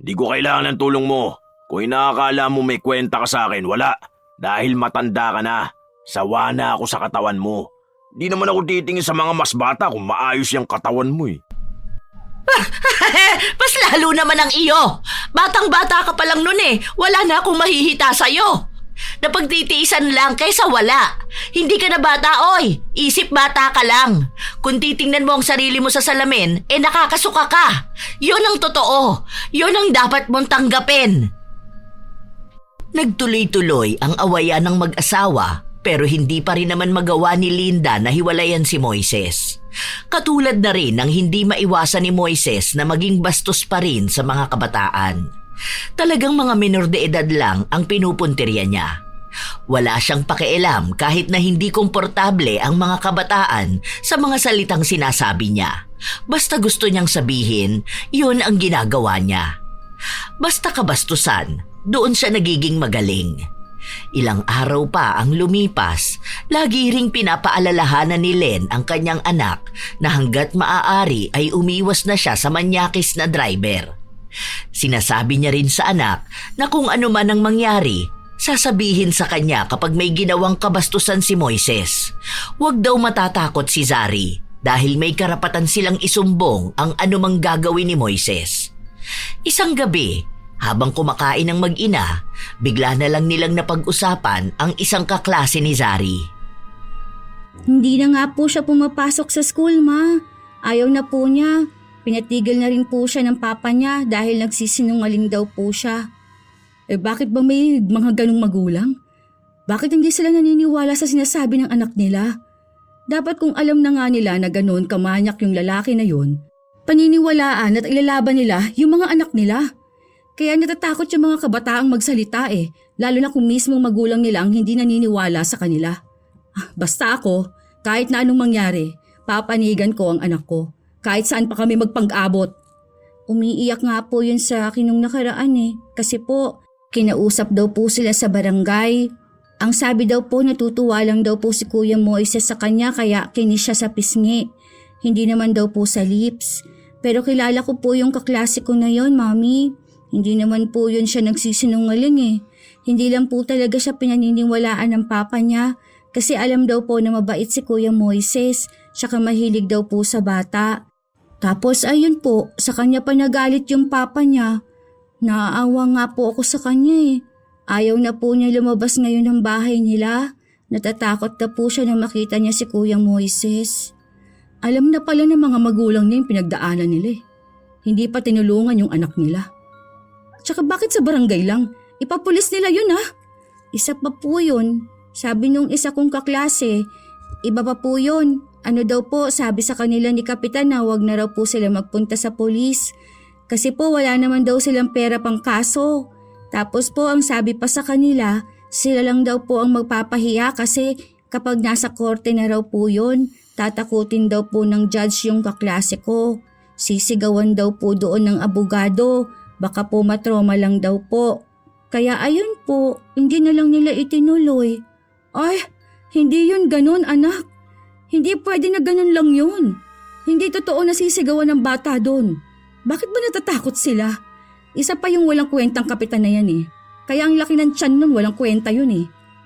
Hindi ko kailangan ng tulong mo. Kung inaakala mo may kwenta ka sa akin, wala. Dahil matanda ka na. Sawa na ako sa katawan mo. Di naman ako titingin sa mga mas bata kung maayos yung katawan mo Mas lalo naman ang iyo. Batang-bata ka pa lang nun Wala na akong mahihita sa'yo. Napagtitiisan lang kaysa wala. Hindi ka na bata, oy. Isip bata ka lang. Kung titingnan mo ang sarili mo sa salamin, nakakasuka ka. Yun ang totoo. Yun ang dapat mong tanggapin. Nagtuloy-tuloy ang awayan ng mag-asawa pero hindi pa rin naman magawa ni Linda na hiwalayan si Moises. Katulad na rin ng hindi maiwasan ni Moises na maging bastos pa rin sa mga kabataan. Talagang mga menor de edad lang ang pinupuntirya niya. Wala siyang pakialam kahit na hindi komportable ang mga kabataan sa mga salitang sinasabi niya. Basta gusto niyang sabihin, yun ang ginagawa niya. Basta kabastusan, doon siya nagiging magaling. Ilang araw pa ang lumipas Lagi ring pinapaalalahanan ni Len ang kanyang anak na hanggat maaari ay umiwas na siya sa manyakis na driver. Sinasabi niya rin sa anak na kung ano man ang mangyari, sasabihin sa kanya kapag may ginawang kabastusan si Moises. Huwag daw matatakot si Zari dahil may karapatan silang isumbong ang anumang gagawin ni Moises. Isang gabi, habang kumakain ng mag-ina, bigla na lang nilang napag-usapan ang isang kaklase ni Zari. Hindi na nga po siya pumapasok sa school, ma. Ayaw na po niya. Pinatigil na rin po siya ng papa niya dahil nagsisinungaling daw po siya. Bakit ba may mga ganong magulang? Bakit hindi sila naniniwala sa sinasabi ng anak nila? Dapat kung alam na nga nila na ganon kamanyak yung lalaki na yun, paniniwalaan at ilalaban nila yung mga anak nila. Kaya natatakot yung mga kabataang magsalita lalo na kung mismong magulang nila ang hindi naniniwala sa kanila. Basta ako, kahit na anong mangyari, papanigan ko ang anak ko. Kahit saan pa kami magpang-abot. Umiiyak nga po yun sa akin nung nakaraan Kasi po, kinausap daw po sila sa barangay. Ang sabi daw po natutuwa lang daw po si Kuya Moises sa kanya kaya kinis siya sa pisngi. Hindi naman daw po sa lips. Pero kilala ko po yung kaklase ko na yon, Mami. Hindi naman po yun siya nagsisinungaling Hindi lang po talaga siya pinaniniwalaan ng papa niya. Kasi alam daw po na mabait si Kuya Moises, tsaka mahilig daw po sa bata. Tapos ayun po, sa kanya pa nagalit yung papa niya. Naaawa nga po ako sa kanya Ayaw na po niya lumabas ngayon ng bahay nila. Natatakot na po siya na makita niya si Kuya Moises. Alam na pala ng mga magulang niya yung pinagdaanan nila Hindi pa tinulungan yung anak nila. Tsaka bakit sa barangay lang? Ipapulis nila yun Isa pa po yun. Sabi nung isa kong kaklase, iba pa po yun. Ano daw po, sabi sa kanila ni Kapitan na wag na raw po sila magpunta sa polis. Kasi po wala naman daw silang pera pang kaso. Tapos po ang sabi pa sa kanila, sila lang daw po ang magpapahiya kasi kapag nasa korte na raw po yun, tatakutin daw po ng judge yung kaklase ko. Sisigawan daw po doon ng abogado, baka po matroma lang daw po. Kaya ayun po, hindi na lang nila itinuloy. Ay, hindi yun ganun anak. Hindi pwede na ganun lang yun. Hindi totoo na sisigawan ng bata doon. Bakit ba natatakot sila? Isa pa yung walang kwentang kapitan na yan Kaya ang laki ng tiyan nun walang kwenta yun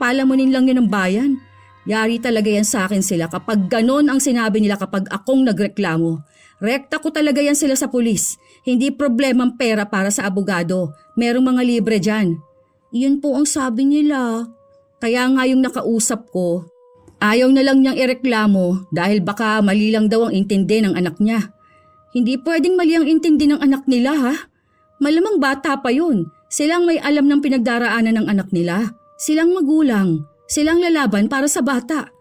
Palamunin lang yun ng bayan. Yari talaga yan sa akin sila kapag ganun ang sinabi nila kapag akong nagreklamo. Rekta ko talaga yan sila sa pulis. Hindi problemang pera para sa abogado. Merong mga libre dyan. Iyon po ang sabi nila. Kaya nga yung nakausap ko, ayaw na lang niyang ireklamo dahil baka mali lang daw ang intindi ng anak niya. Hindi pwedeng mali ang intindi ng anak nila Malamang bata pa yun. Silang may alam ng pinagdaraanan ng anak nila. Silang magulang. Silang lalaban para sa bata.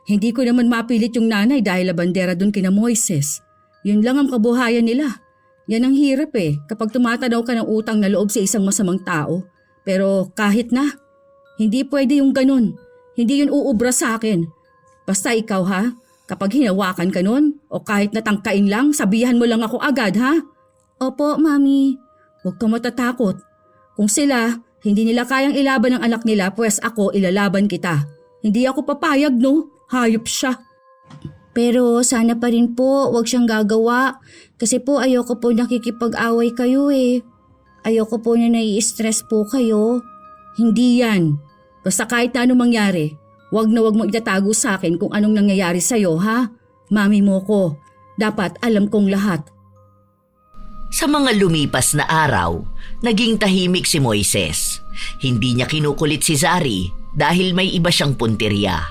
Hindi ko naman mapilit yung nanay dahil labandera dun kina Moises. Yun lang ang kabuhayan nila. Yan ang hirap kapag tumatanaw ka ng utang na loob sa isang masamang tao. Pero kahit na, hindi pwede yung ganun. Hindi yun uubra sa akin. Basta ikaw kapag hinawakan ka nun o kahit natangkain lang, sabihan mo lang ako agad Opo, Mami. Huwag ka matatakot. Kung sila, hindi nila kayang ilaban ang anak nila, pues ako ilalaban kita. Hindi ako papayag, no? Hayop siya. Pero sana pa rin po, huwag siyang gagawa. Kasi po ayoko po nakikipag-away kayo Ayoko po na nai-stress po kayo. Hindi yan. Basta kahit na anong mangyari, huwag na huwag mo itatago sa akin kung anong nangyayari sa'yo, Mami mo ko. Dapat alam kong lahat. Sa mga lumipas na araw, naging tahimik si Moises. Hindi niya kinukulit si Zari dahil may iba siyang punteriya.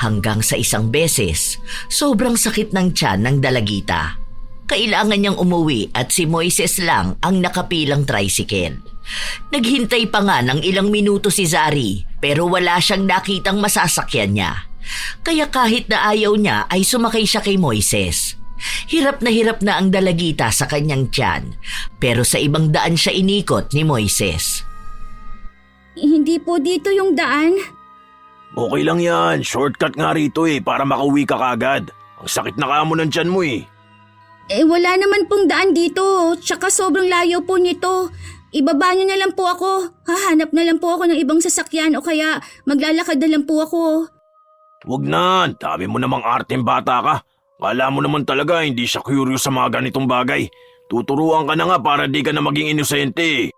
Hanggang sa isang beses, sobrang sakit ng tiyan ng dalagita. Kailangan niyang umuwi at si Moises lang ang nakapilang tricycle. Naghintay pa nga ng ilang minuto si Zari pero wala siyang nakitang masasakyan niya. Kaya kahit na ayaw niya ay sumakay siya kay Moises. Hirap na ang dalagita sa kanyang tiyan pero sa ibang daan siya inikot ni Moises. Hindi po dito yung daan. Okay lang yan. Shortcut nga rito para makauwi ka kagad. Ang sakit na kamo ng tiyan mo Wala naman pong daan dito. Tsaka sobrang layo po nito. Ibaba niyo na lang po ako. Hahanap na lang po ako ng ibang sasakyan o kaya maglalakad na lang po ako. Huwag na, dami mo namang arteng bata ka. Kala mo naman talaga hindi siya curious sa mga ganitong bagay. Tuturuan ka na nga para di ka na maging inosente.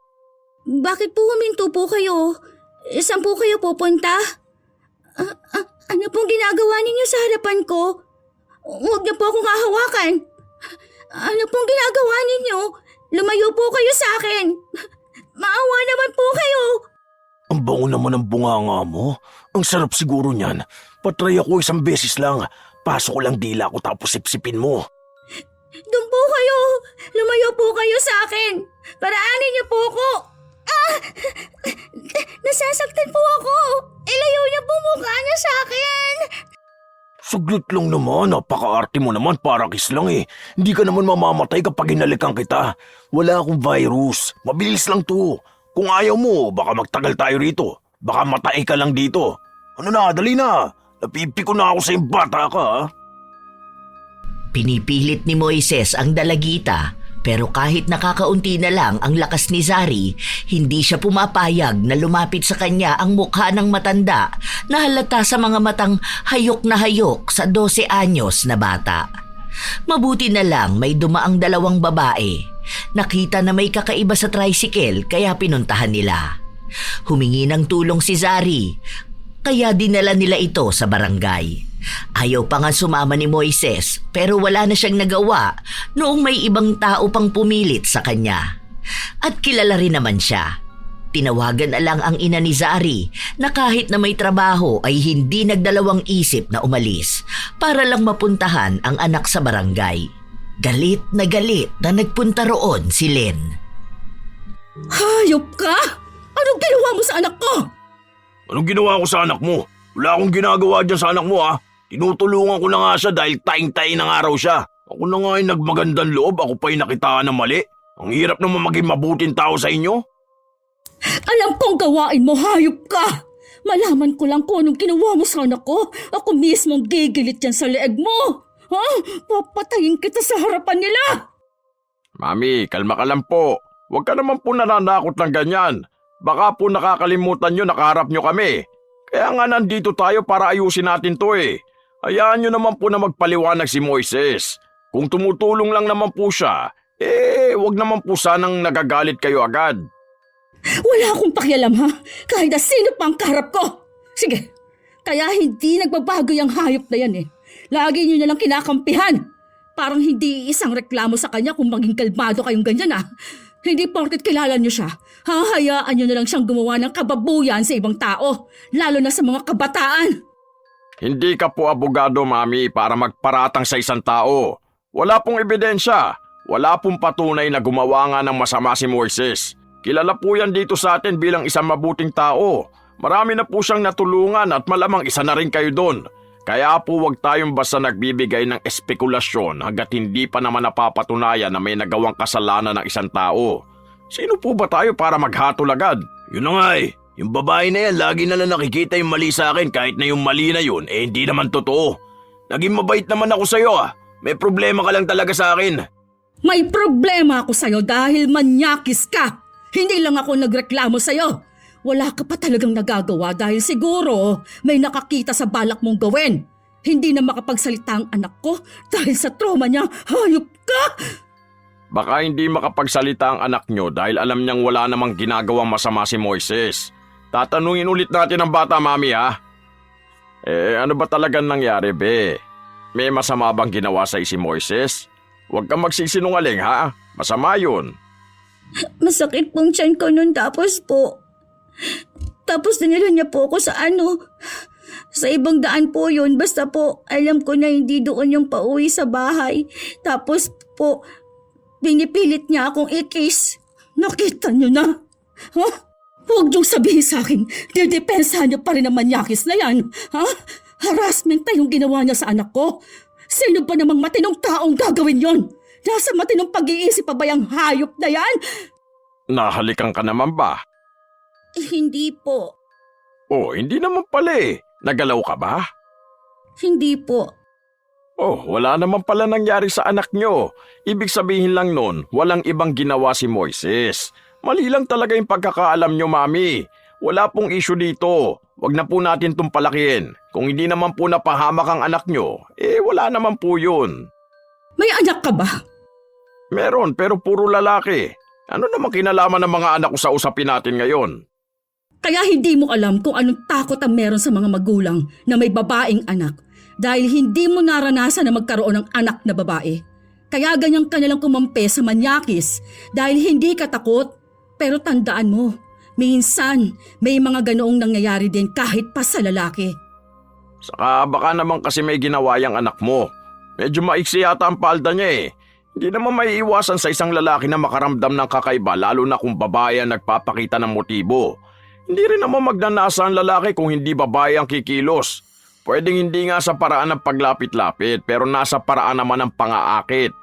Bakit po huminto po kayo? Saan po kayo pupunta? Ano pong ginagawa ninyo sa harapan ko? Huwag niyo po akong hahawakan. Ano pong ginagawa ninyo? Lumayo po kayo sa akin. Maawa naman po kayo. Ang bango naman ng bunganga mo. Ang sarap siguro niyan. Patry ako isang beses lang. Pasok ko lang dila ko tapos sipsipin mo. Doon po kayo. Lumayo po kayo sa akin. Paraanin niyo po ako. Nasasaktan po ako. Ilayo niyo po mukha niya sa akin. Saglit lang naman, napaka-arte mo naman, para kiss lang eh. Hindi ka naman mamamatay kapag hinalikan kita. Wala akong virus. Mabilis lang to. Kung ayaw mo, baka magtagal tayo rito. Baka matay ka lang dito. Ano na, dali na. Napipiko na ako sa yung bata ka, ha? Pinipilit ni Moises ang dalagita, pero kahit nakakaunti na lang ang lakas ni Zari, hindi siya pumapayag na lumapit sa kanya ang mukha ng matanda na halata sa mga matang hayok na hayok sa 12 anyos na bata. Mabuti na lang may dumaang dalawang babae. Nakita na may kakaiba sa tricycle kaya pinuntahan nila. Humingi ng tulong si Zari, kaya dinala nila ito sa barangay. Ayaw pa nga sumama ni Moises pero wala na siyang nagawa noong may ibang tao pang pumilit sa kanya. At kilala rin naman siya. Tinawagan na lang ang ina ni Zari na kahit na may trabaho ay hindi nagdalawang isip na umalis para lang mapuntahan ang anak sa barangay. Galit na nagpunta roon si Len. Hayop ka! Anong ginawa mo sa anak ko? Anong ginawa ko sa anak mo? Wala akong ginagawa dyan sa anak mo, ha? Tinutulungan ko na nga siya dahil taing-taing ng araw siya. Ako na nga ay nagmagandang loob, ako pa'y nakitaan ng mali. Ang hirap naman maging mabuting tao sa inyo. Alam kong gawain mo, hayop ka! Malaman ko lang kung anong ginawa mo sa anak ko. Ako mismong gigilit yan sa leeg mo. Ha? Papatayin kita sa harapan nila. Mami, kalma ka lang po. Huwag ka naman po nananakot ng ganyan. Baka po nakakalimutan nyo nakaharap nyo kami. Kaya nga nandito tayo para ayusin natin to eh. Hayaan nyo naman po na magpaliwanag si Moises. Kung tumutulong lang naman po siya, wag naman po sanang nagagalit kayo agad. Wala akong pakialam ha, kahit na sino pang kaharap ko. Sige, kaya hindi nagbabago yung hayop na yan eh. Lagi nyo nalang kinakampihan. Parang hindi isang reklamo sa kanya kung maging kalmado kayong ganyan ah. Hindi porket kilala nyo siya, hahayaan nyo na lang siyang gumawa ng kababuyan sa ibang tao, lalo na sa mga kabataan. Hindi ka po abogado, Mami, para magparatang sa isang tao. Wala pong ebidensya. Wala pong patunay na gumawa nga ng masama si Moises. Kilala po yan dito sa atin bilang isang mabuting tao. Marami na po siyang natulungan at malamang isa na rin kayo doon. Kaya po wag tayong basta nagbibigay ng espekulasyon hanggat hindi pa naman napapatunayan na may nagawang kasalanan ng isang tao. Sino po ba tayo para maghatol agad? Yun na nga eh. Yung babae na yan, lagi na lang nakikita yung mali sa akin kahit na yung mali na yun, hindi naman totoo. Naging mabait naman ako sa'yo ah. May problema ka lang talaga sa akin. May problema ako sa'yo dahil manyakis ka. Hindi lang ako nagreklamo sa'yo. Wala ka pa talagang nagagawa dahil siguro may nakakita sa balak mong gawin. Hindi na makapagsalita ang anak ko dahil sa trauma niya. Hayop ka! Baka hindi makapagsalita ang anak nyo dahil alam niyang wala namang ginagawang masama si Moises. Tatanungin ulit natin ang bata, Mami, ha? Ano ba talagang nangyari, be? May masama bang ginawa sa si Moises? Huwag kang magsisinungaling, ha? Masama yun. Masakit pong tiyan ko nun tapos dinala niya po ako sa sa ibang daan po yun. Basta po alam ko na hindi doon yung pauwi sa bahay. Tapos po pinipilit niya akong i-kiss. Nakita niyo na? Ha? Huwag niyong sabihin sa akin, didepensahan niyo pa rin ang manyakis na yan. Ha? Harassment na yung ginawa niya sa anak ko. Sino ba namang matinong taong gagawin yon? Nasa matinong pag-iisip pa ba yung hayop na yan? Nahalikan ka naman ba? Hindi po. Oh, hindi naman pala eh. Nagalaw ka ba? Hindi po. Oh, wala naman pala nangyari sa anak nyo. Ibig sabihin lang nun, walang ibang ginawa si Moises. Mali lang talaga yung pagkakaalam nyo, Mami. Wala pong issue dito. Huwag na po natin itong palakihin. Kung hindi naman po napahamak ang anak nyo, wala naman po yun. May anak ka ba? Meron, pero puro lalaki. Ano naman kinalaman ng mga anak ko sa usapin natin ngayon? Kaya hindi mo alam kung anong takot ang meron sa mga magulang na may babaeng anak dahil hindi mo naranasan na magkaroon ng anak na babae. Kaya ganyan ka nalang kumampi sa manyakis dahil hindi ka takot. Pero tandaan mo, minsan may mga ganoong nangyayari din kahit pa sa lalaki. Saka baka naman kasi may ginawa yung anak mo. Medyo maiksi yata ang palda niya eh. Hindi naman may iwasan sa isang lalaki na makaramdam ng kakaiba lalo na kung babae ang nagpapakita ng motibo. Hindi rin naman magnanasa ang lalaki kung hindi babae ang kikilos. Pwedeng hindi nga sa paraan ng paglapit-lapit pero nasa paraan naman ng pang-aakit.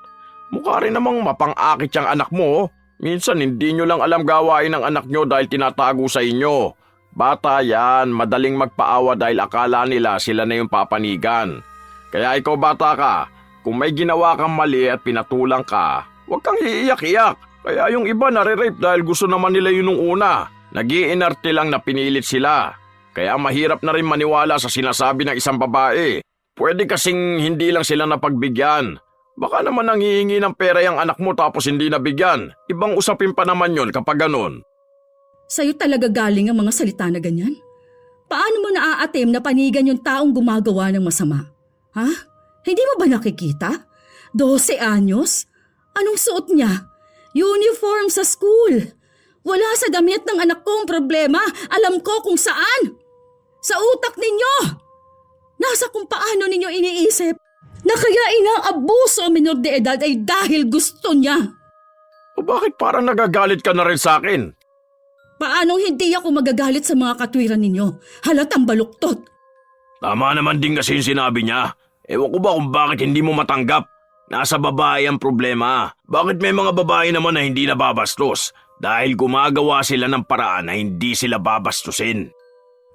Mukha rin namang mapang-akit yung anak mo. Minsan hindi nyo lang alam gawain ng anak nyo dahil tinatago sa inyo. Bata yan, madaling magpaawa dahil akala nila sila na yung papanigan. Kaya ikaw bata ka, kung may ginawa kang mali at pinatulang ka, huwag kang iiyak-iyak. Kaya yung iba nare-rape dahil gusto naman nila yun nung una. Nag-iinarte lang na pinilit sila. Kaya mahirap na rin maniwala sa sinasabi ng isang babae. Pwede kasing hindi lang sila napagbigyan. Baka naman nanghihingi ng pera yung anak mo tapos hindi nabigyan. Ibang usapin pa naman yon kapag ganon. Sa'yo talaga galing ang mga salita na ganyan? Paano mo naaatim na panigan yung taong gumagawa ng masama? Ha? Hindi mo ba nakikita? 12 anyos? Anong suot niya? Uniform sa school. Wala sa damit ng anak ko ang problema. Alam ko kung saan. Sa utak ninyo. Nasa kung paano ninyo iniisip na kaya inaabuso ang minor de edad ay dahil gusto niya. O bakit parang nagagalit ka na rin sa akin? Paanong hindi ako magagalit sa mga katwiran ninyo? Halatang baluktot. Tama naman din kasi yung sinabi niya. Ewan ko ba kung bakit hindi mo matanggap. Nasa babae ang problema. Bakit may mga babae naman na hindi nababastos? Dahil gumagawa sila ng paraan na hindi sila babastusin.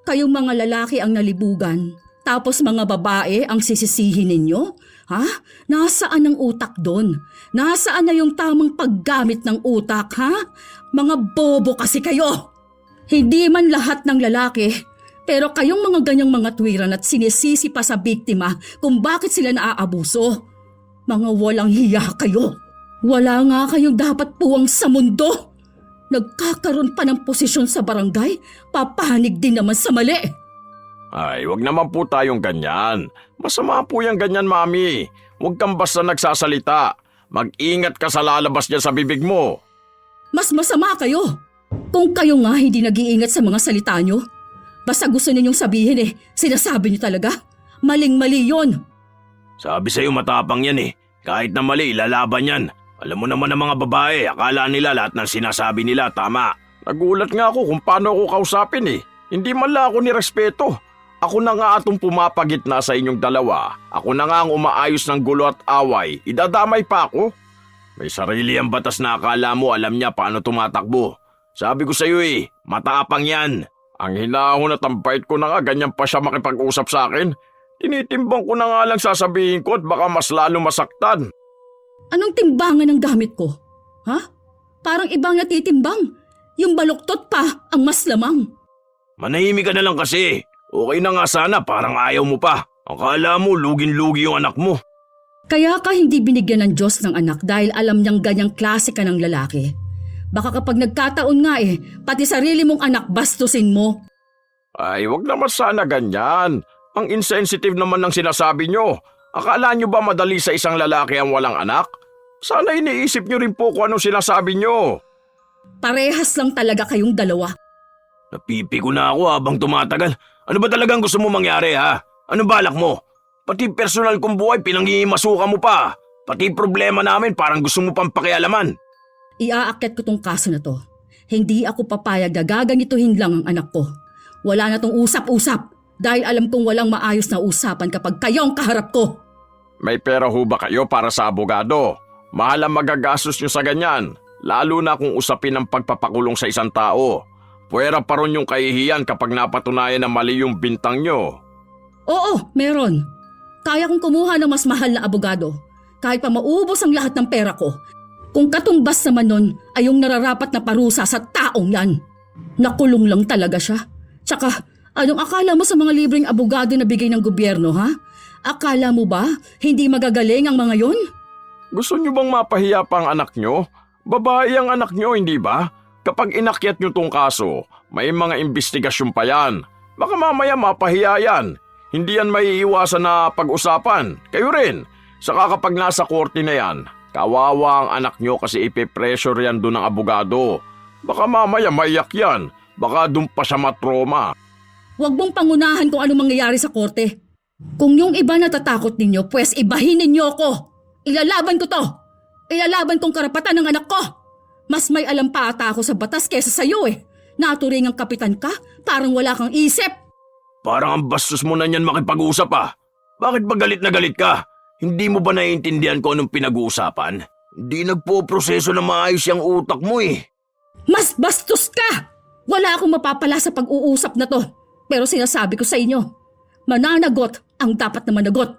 Kayong mga lalaki ang nalibugan, tapos mga babae ang sisisihin ninyo? Ha? Nasaan ang utak doon? Nasaan na yung tamang paggamit ng utak, ha? Mga bobo kasi kayo! Hindi man lahat ng lalaki, pero kayong mga ganyang mga tuwiran at sinisisi pa sa biktima kung bakit sila naaabuso. Mga walang hiya kayo. Wala nga kayong dapat puwang sa mundo. Nagkakaroon pa ng posisyon sa barangay, papanig din naman sa mali. Ay, wag naman po tayong ganyan. Masama po yung ganyan, Mami. Huwag kang basta nagsasalita. Mag-ingat ka sa lalabas niya sa bibig mo. Mas masama kayo. Kung kayo nga hindi nag-iingat sa mga salita nyo, basta gusto ninyong sabihin sinasabi nyo talaga. Maling-mali yon. Sabi sa'yo matapang yan eh. Kahit na mali, lalaban yan. Alam mo naman ang mga babae, akala nila lahat ng sinasabi nila tama. Nagulat nga ako kung paano ako kausapin eh. Hindi man lang ako nirespeto. Ako na nga atong pumapagitna sa inyong dalawa. Ako na nga ang umaayos ng gulo at away. Idadamay pa ako. May sarili ang batas na akala mo alam niya paano tumatakbo. Sabi ko sa'yo matapang yan. Ang hinahon at ang bait ko na nga ganyan pa siya makipag-usap sa akin. Tinitimbang ko na nga lang sasabihin ko at baka mas lalo masaktan. Anong timbangan ang gamit ko? Ha? Parang ibang natitimbang. Yung baluktot pa ang mas lamang. Manahimik ka na lang kasi. Okay na nga sana, parang ayaw mo pa. Akala mo lugin-lugi yung anak mo. Kaya ka hindi binigyan ng Diyos ng anak dahil alam niyang ganyang klase ka ng lalaki. Baka kapag nagkataon nga pati sarili mong anak bastusin mo. Ay, wag naman sana ganyan. Ang insensitive naman ng sinasabi nyo. Akala nyo ba madali sa isang lalaki ang walang anak? Sana iniisip nyo rin po kung anong sinasabi nyo. Parehas lang talaga kayong dalawa. Napipigo na ako habang tumatagal. Ano ba talagang gusto mo mangyari ha? Ano balak mo? Pati personal kong buhay pinangihimasukan mo pa. Pati problema namin parang gusto mo pang pakialaman. Iaakyat ko tong kaso na to. Hindi ako papayag na gaganituhin lang ang anak ko. Wala na tong usap-usap dahil alam kong walang maayos na usapan kapag kayo ang kaharap ko. May pera ho ba kayo para sa abogado? Mahal ang magagastos nyo sa ganyan. Lalo na kung usapin ang pagpapakulong sa isang tao. Puwera pa ron yung kahihiyan kapag napatunayan na mali yung bintang nyo. Oo, meron. Kaya kong kumuha ng mas mahal na abogado. Kahit pa maubos ang lahat ng pera ko. Kung katumbas naman nun ay yung nararapat na parusa sa taong yan. Nakulong lang talaga siya. Tsaka, anong akala mo sa mga libreng abogado na bigay ng gobyerno, ha? Akala mo ba hindi magagaling ang mga yon? Gusto niyo bang mapahiya pa ang anak niyo? Babae ang anak niyo, hindi ba? Kapag inakyat niyo tong kaso, may mga investigasyon pa yan. Baka mamaya mapahiya yan. Hindi yan maiiwasan na pag-usapan. Kayo rin. Saka kapag nasa korte na yan, kawawa ang anak niyo kasi ipipressure yan doon ng abogado. Baka mamaya maiyak yan. Baka doon pa siya matroma. Huwag mong pangunahan kung anong mangyayari sa korte. Kung yung iba natatakot ninyo, pues ibahin ninyo ako. Ilalaban ko to. Ilalaban kong karapatan ng anak ko. Mas may alam pa ata ako sa batas kesa sa'yo eh. Naturing ang kapitan ka, parang wala kang isip. Parang ang bastos mo na niyan makipag-usap ah. Bakit ba galit na galit ka? Hindi mo ba naiintindihan ko anong pinag-uusapan? Hindi nagpo-proseso na maayos yung utak mo eh. Mas bastos ka! Wala akong mapapala sa pag-uusap na to. Pero sinasabi ko sa inyo, mananagot ang dapat na managot.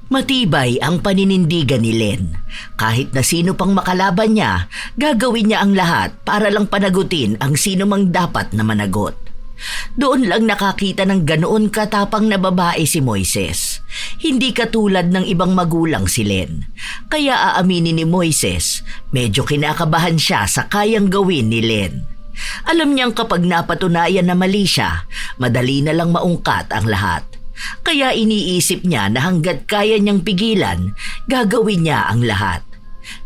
Matibay ang paninindigan ni Len. Kahit na sino pang makalaban niya, gagawin niya ang lahat para lang panagutin ang sino mang dapat na managot. Doon lang nakakita ng ganoon katapang na babae si Moises. Hindi katulad ng ibang magulang si Len. Kaya aaminin ni Moises, medyo kinakabahan siya sa kayang gawin ni Len. Alam niyang kapag napatunayan na mali siya, madali na lang maungkat ang lahat. Kaya iniisip niya na hanggat kaya niyang pigilan, gagawin niya ang lahat.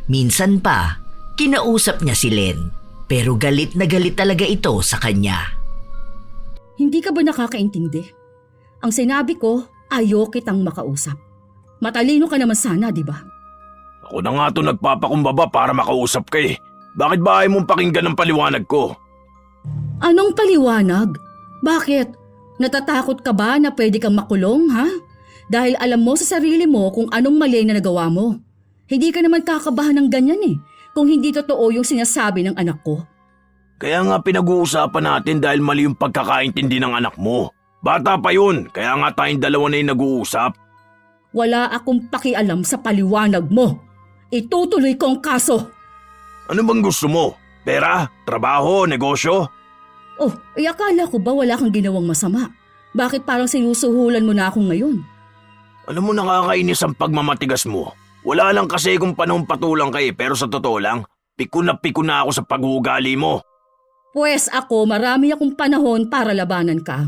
Minsan pa, kinausap niya si Len, pero galit na galit talaga ito sa kanya. Hindi ka ba nakakaintindi? Ang sinabi ko, ayaw kitang makausap. Matalino ka naman sana, di ba? Ako na nga to nagpapakumbaba para makausap ka eh. Bakit ba ayaw mong pakinggan ang paliwanag ko? Anong paliwanag? Bakit? Natatakot ka ba na pwede kang makulong, ha? Dahil alam mo sa sarili mo kung anong mali na nagawa mo. Hindi ka naman kakabahan ng ganyan eh, kung hindi totoo yung sinasabi ng anak ko. Kaya nga pinag-uusapan natin dahil mali yung pagkakaintindi ng anak mo. Bata pa yun, kaya nga tayong dalawa na yung nag-uusap. Wala akong pakialam sa paliwanag mo. Itutuloy ko ang kaso. Ano bang gusto mo? Pera? Trabaho? Negosyo? Oh, akala ko ba wala kang ginawang masama? Bakit parang sinusuhulan mo na ako ngayon? Alam mo nakakainis ang pagmamatigas mo. Wala lang kasi kung panahon patulang kayo pero sa totoo lang, piko na ako sa pag-uugali mo. Pues ako marami akong panahon para labanan ka.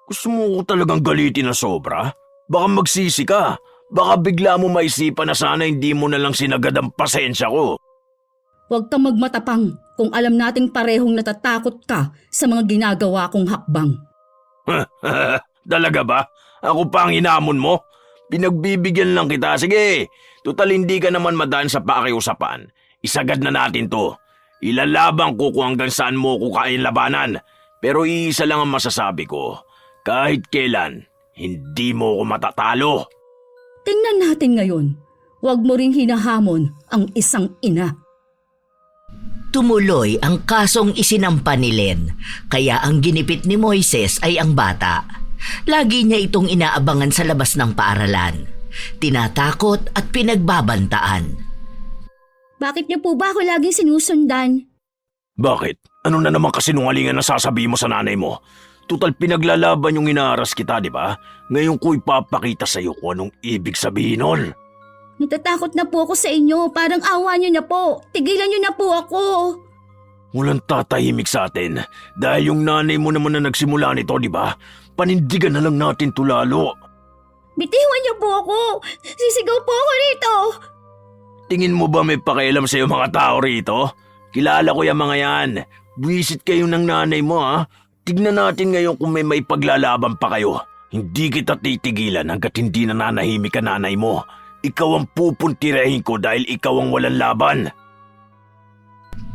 Gusto mo ko talagang galitin na sobra? Baka magsisi ka. Baka bigla mo maisipan na sana hindi mo na lang sinagad ang pasensya ko. Huwag kang magmatapang kung alam nating parehong natatakot ka sa mga ginagawa kong hakbang. Dalaga ba? Ako pa ang hinamon mo? Pinagbibigyan lang kita. Sige, tutal hindi ka naman madaan sa pakiusapan. Isagad na natin to. Ilalabang ko kung hanggang saan mo ko kain labanan. Pero iisa lang ang masasabi ko. Kahit kailan, hindi mo ko matatalo. Tingnan natin ngayon. Huwag mo ring hinahamon ang isang ina. Tumuloy ang kasong isinampa ni Len, kaya ang ginipit ni Moises ay ang bata. Lagi niya itong inaabangan sa labas ng paaralan. Tinatakot at pinagbabantaan. Bakit niyo po ba ako laging sinusundan? Bakit? Ano na naman kasinungalingan na sasabihin mo sa nanay mo? Tutal pinaglalaban yung inaaras kita, di ba? Ngayon ko ipapakita sa iyo kung anong ibig sabihin nun. Natatakot na po ako sa inyo. Parang awa niyo na po. Tigilan niyo na po ako. Walang tatahimik sa atin. Dahil yung nanay mo naman na nagsimula nito, di ba? Panindigan na lang natin to lalo. Bitiwan niyo po ako. Sisigaw po ako rito. Tingin mo ba may pakialam sa iyo mga tao rito? Kilala ko yung mga yan. Buwisit kayo ng nanay mo ha. Tignan natin ngayon kung may paglalaban pa kayo. Hindi kita titigilan hanggat hindi nananahimik ang nanay mo. Ikaw ang pupuntirahin ko dahil ikaw ang walang laban.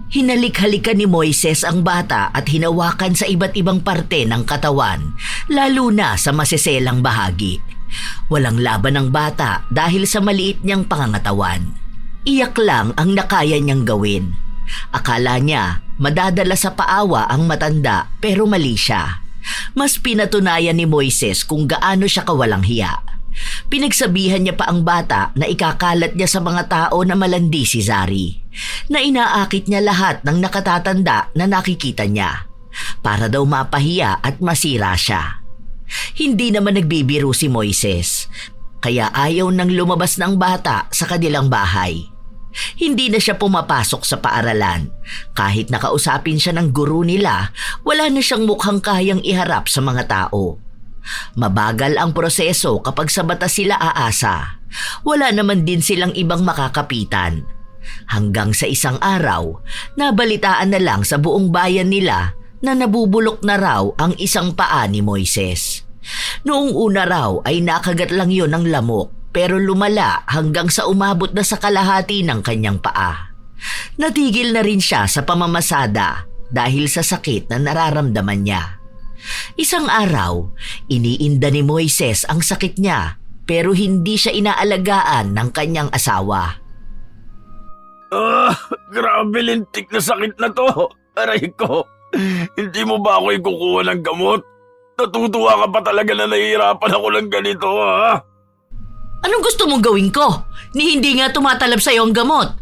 Hinalik-halikan ni Moises ang bata at hinawakan sa iba't ibang parte ng katawan, lalo na sa masiselang bahagi. Walang laban ng bata dahil sa maliit niyang pangangatawan. Iyak lang ang nakaya niyang gawin. Akala niya madadala sa paawa ang matanda pero mali siya. Mas pinatunayan ni Moises kung gaano siya kawalang hiya. Pinagsabihan niya pa ang bata na ikakalat niya sa mga tao na malandi si Zari, na inaakit niya lahat ng nakatatanda na nakikita niya, para daw mapahiya at masira siya. Hindi naman nagbibiro si Moises, kaya ayaw nang lumabas ng bata sa kanilang bahay. Hindi na siya pumapasok sa paaralan. Kahit nakausapin siya ng guro nila, wala na siyang mukhang kayang iharap sa mga tao. Mabagal ang proseso kapag sa batas sila aasa. Wala naman din silang ibang makakapitan. Hanggang sa isang araw, nabalitaan na lang sa buong bayan nila na nabubulok na raw ang isang paa ni Moises. Noong una raw ay nakagat lang yon ng lamok, pero lumala hanggang sa umabot na sa kalahati ng kanyang paa. Natigil na rin siya sa pamamasada dahil sa sakit na nararamdaman niya. Isang araw, iniinda ni Moises ang sakit niya, pero hindi siya inaalagaan ng kanyang asawa. Grabe lintik na sakit na to. Aray ko, hindi mo ba ako ikukuha ng gamot? Natutuwa ka pa talaga na nahihirapan ako ng ganito, ha? Anong gusto mong gawin ko? Ni hindi nga tumatalab sa'yo ang gamot.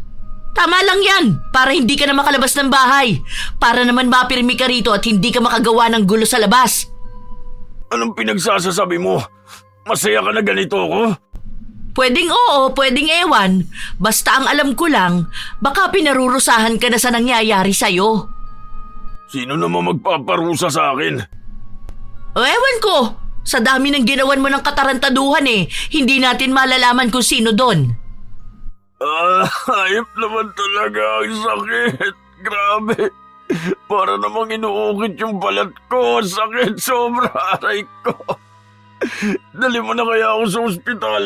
Tama lang yan, para hindi ka na makalabas ng bahay. Para naman mapirmi ka rito at hindi ka makagawa ng gulo sa labas. Anong pinagsasasabi mo? Masaya ka na ganito ako? Pwedeng oo, pwedeng ewan. Basta ang alam ko lang, baka pinarurusahan ka na sa nangyayari sa'yo. Sino naman magpaparusa sa akin? O ewan ko, sa dami ng ginawan mo ng katarantaduhan hindi natin malalaman kung sino doon. Hayop naman talaga ang sakit. Grabe. Para namang inuukit yung balat ko. Sakit sobra, aray ko. Dali mo na kaya ako sa ospital.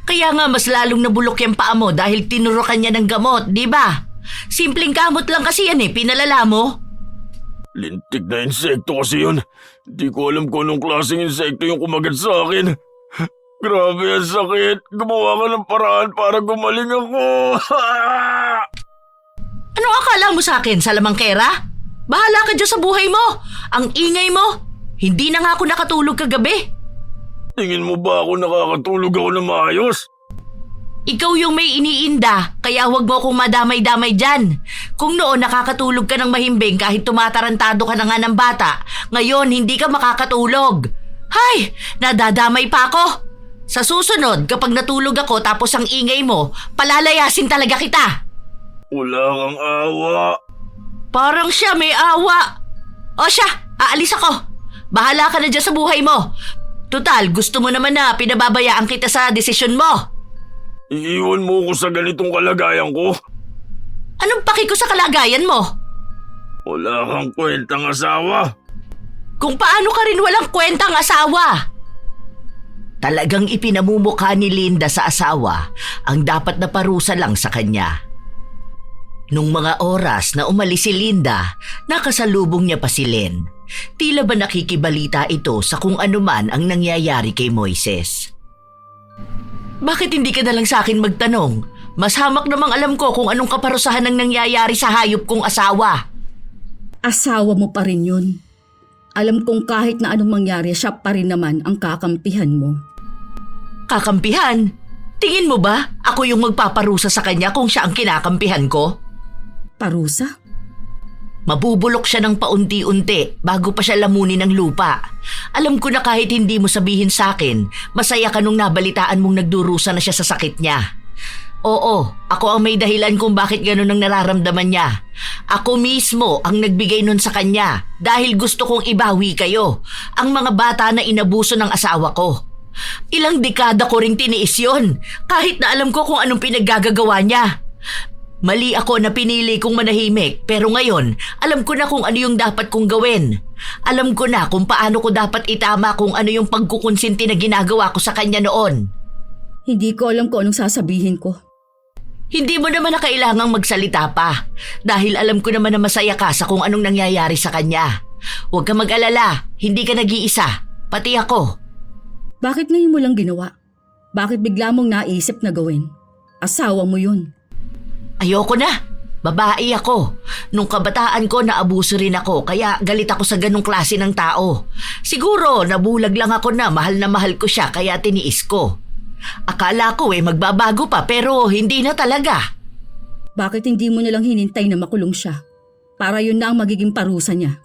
Kaya nga mas lalong nabulok yung paa mo dahil tinurukan niya ng gamot, di ba? Simpleng gamot lang kasi yan pinalala mo. Lintik na insekto kasi yun. Di ko alam kung anong klaseng insekto yung kumagat sa akin. Grabe ang sakit. Gumawa ka ng paraan para gumaling ako. Anong akala mo sa akin, salamangkera? Bahala ka dyan sa buhay mo. Ang ingay mo. Hindi na nga ako nakatulog kagabi. Tingin mo ba ako nakakatulog ako na maayos? Ikaw yung may iniinda, kaya huwag mo akong madamay-damay dyan. Kung noon nakakatulog ka ng mahimbing kahit tumatarantado ka na nga ng bata, ngayon hindi ka makakatulog. Hay, nadadamay pa ako. Sa susunod, kapag natulog ako tapos ang ingay mo, palalayasin talaga kita. Wala kang awa. Parang siya may awa. O siya, aalis ako. Bahala ka na dyan sa buhay mo. Tutal, gusto mo naman na pinababayaan kita sa desisyon mo. Iiwan mo ko sa ganitong kalagayan ko? Anong paki ko sa kalagayan mo? Wala kang kwentang asawa. Kung paano ka rin walang kwentang asawa. Talagang ipinamumukha ni Linda sa asawa ang dapat na parusa lang sa kanya. Nung mga oras na umalis si Linda, nakasalubong niya pa si Len. Tila ba nakikibalita ito sa kung anuman ang nangyayari kay Moises. Bakit hindi ka na lang sa akin magtanong? Mas hamak namang alam ko kung anong kaparusahan ng nangyayari sa hayop kong asawa. Asawa mo pa rin yun. Alam kong kahit na anong mangyari, siya pa rin naman ang kakampihan mo. Kakampihan? Tingin mo ba ako yung magpaparusa sa kanya kung siya ang kinakampihan ko? Parusa? Mabubulok siya ng paunti-unti bago pa siya lamunin ng lupa. Alam ko na kahit hindi mo sabihin sa akin, masaya ka nung nabalitaan mong nagdurusa na siya sa sakit niya. Oo, ako ang may dahilan kung bakit gano'n ang nararamdaman niya. Ako mismo ang nagbigay nun sa kanya dahil gusto kong ibawi kayo, ang mga bata na inabuso ng asawa ko. Ilang dekada ko ring tiniis yun, kahit na alam ko kung anong pinaggagawa niya. Mali ako na pinili kong manahimik, pero ngayon, alam ko na kung ano yung dapat kong gawin. Alam ko na kung paano ko dapat itama kung ano yung pagkukonsinti na ginagawa ko sa kanya noon. Hindi ko alam kung anong sasabihin ko. Hindi mo naman na kailangang magsalita pa, dahil alam ko naman na masaya ka sa kung anong nangyayari sa kanya. Huwag ka mag-alala, hindi ka nag-iisa, pati ako. Bakit ngayon mo lang ginawa? Bakit bigla mong naisip na gawin? Asawa mo yun. Ayoko na. Babae ako. Nung kabataan ko, naabuso rin ako, kaya galit ako sa ganong klase ng tao. Siguro, nabulag lang ako na mahal ko siya, kaya tiniis ko. Akala ko magbabago pa, pero hindi na talaga. Bakit hindi mo nalang hinintay na makulong siya? Para yun na ang magiging parusa niya.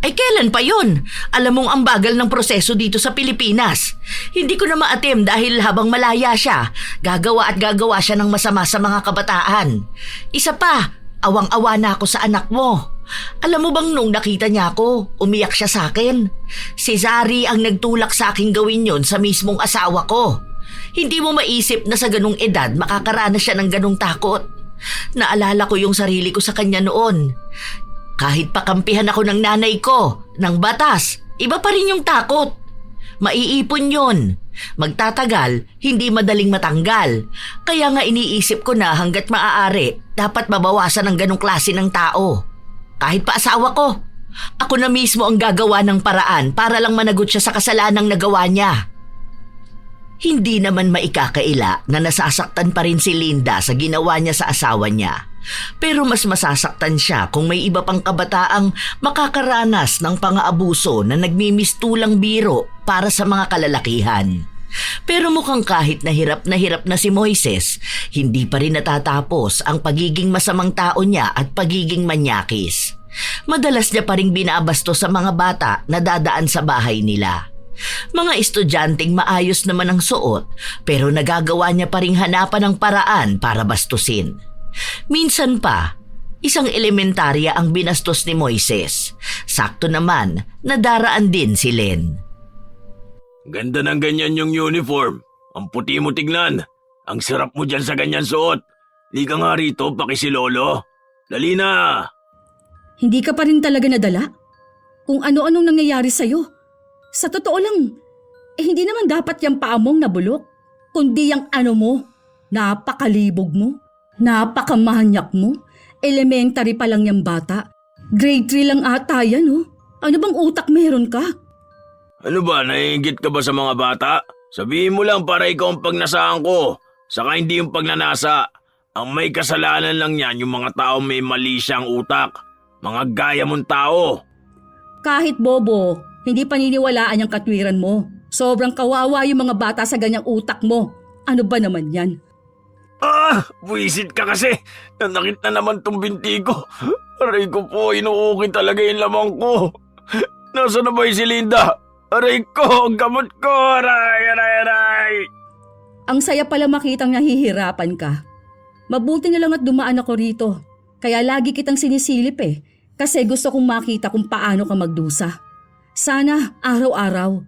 Ay kailan pa yun? Alam mong ang bagal ng proseso dito sa Pilipinas. Hindi ko na ma-attempt dahil habang malaya siya, gagawa siya ng masama sa mga kabataan. Isa pa, awang-awa na ako sa anak mo. Alam mo bang nung nakita niya ako, umiyak siya sa akin? Si Zari ang nagtulak sa akin gawin yon sa mismong asawa ko. Hindi mo maisip na sa ganung edad makakaranas siya ng ganung takot. Naalala ko yung sarili ko sa kanya noon. Kahit pakampihan ako ng nanay ko, ng batas, iba pa rin yung takot. Maiipon yon. Magtatagal, hindi madaling matanggal. Kaya nga iniisip ko na hanggat maaari, dapat mabawasan ang ganong klase ng tao. Kahit pa asawa ko, ako na mismo ang gagawa ng paraan para lang managot siya sa kasalanang nagawa niya. Hindi naman maikakaila na nasasaktan pa rin si Linda sa ginawa niya sa asawa niya. Pero mas masasaktan siya kung may iba pang kabataang makakaranas ng pang-aabuso na nagmimistulang biro para sa mga kalalakihan. Pero mukhang kahit na hirap na si Moises, hindi pa rin natatapos ang pagiging masamang tao niya at pagiging manyakis. Madalas niya pa rin binabasto sa mga bata na dadaan sa bahay nila. Mga estudyanteng maayos naman ang suot, pero nagagawa niya pa rin hanapan ng paraan para bastusin. Minsan pa, isang elementarya ang binastos ni Moises. Sakto naman, nadaraan din si Len. Ganda ng ganyan yung uniform. Ang puti mo tignan. Ang sarap mo dyan sa ganyan suot. Di ka nga rito, pakisilolo. Dali na! Hindi ka pa rin talaga nadala? Kung ano-anong nangyayari sa'yo. Sa totoo lang, hindi naman dapat yung paa mong nabulok. Kundi yung ano mo, napakalibog mo. Napakamahanyak mo. Elementary pa lang yung bata. Grade 3 lang ata yan, oh. Ano bang utak meron ka? Ano ba, naiingit ka ba sa mga bata? Sabihin mo lang para ikaw ang pagnasaan ko. Saka hindi yung pagnanasa. Ang may kasalanan lang yan yung mga tao may mali siyang utak. Mga gaya mong tao. Kahit bobo, hindi paniniwalaan yung katwiran mo. Sobrang kawawa yung mga bata sa ganyang utak mo. Ano ba naman yan? Buwisit ka kasi. Nanakit na naman tong binti ko. Aray ko po, inuukit talaga yung lamang ko. Nasaan na ba yung si Linda? Aray ko, gamot ko, aray. Ang saya pala makitang nahihirapan ka. Mabuti na lang at dumaan ako rito. Kaya lagi kitang sinisilip kasi gusto kong makita kung paano ka magdusa. Sana araw-araw.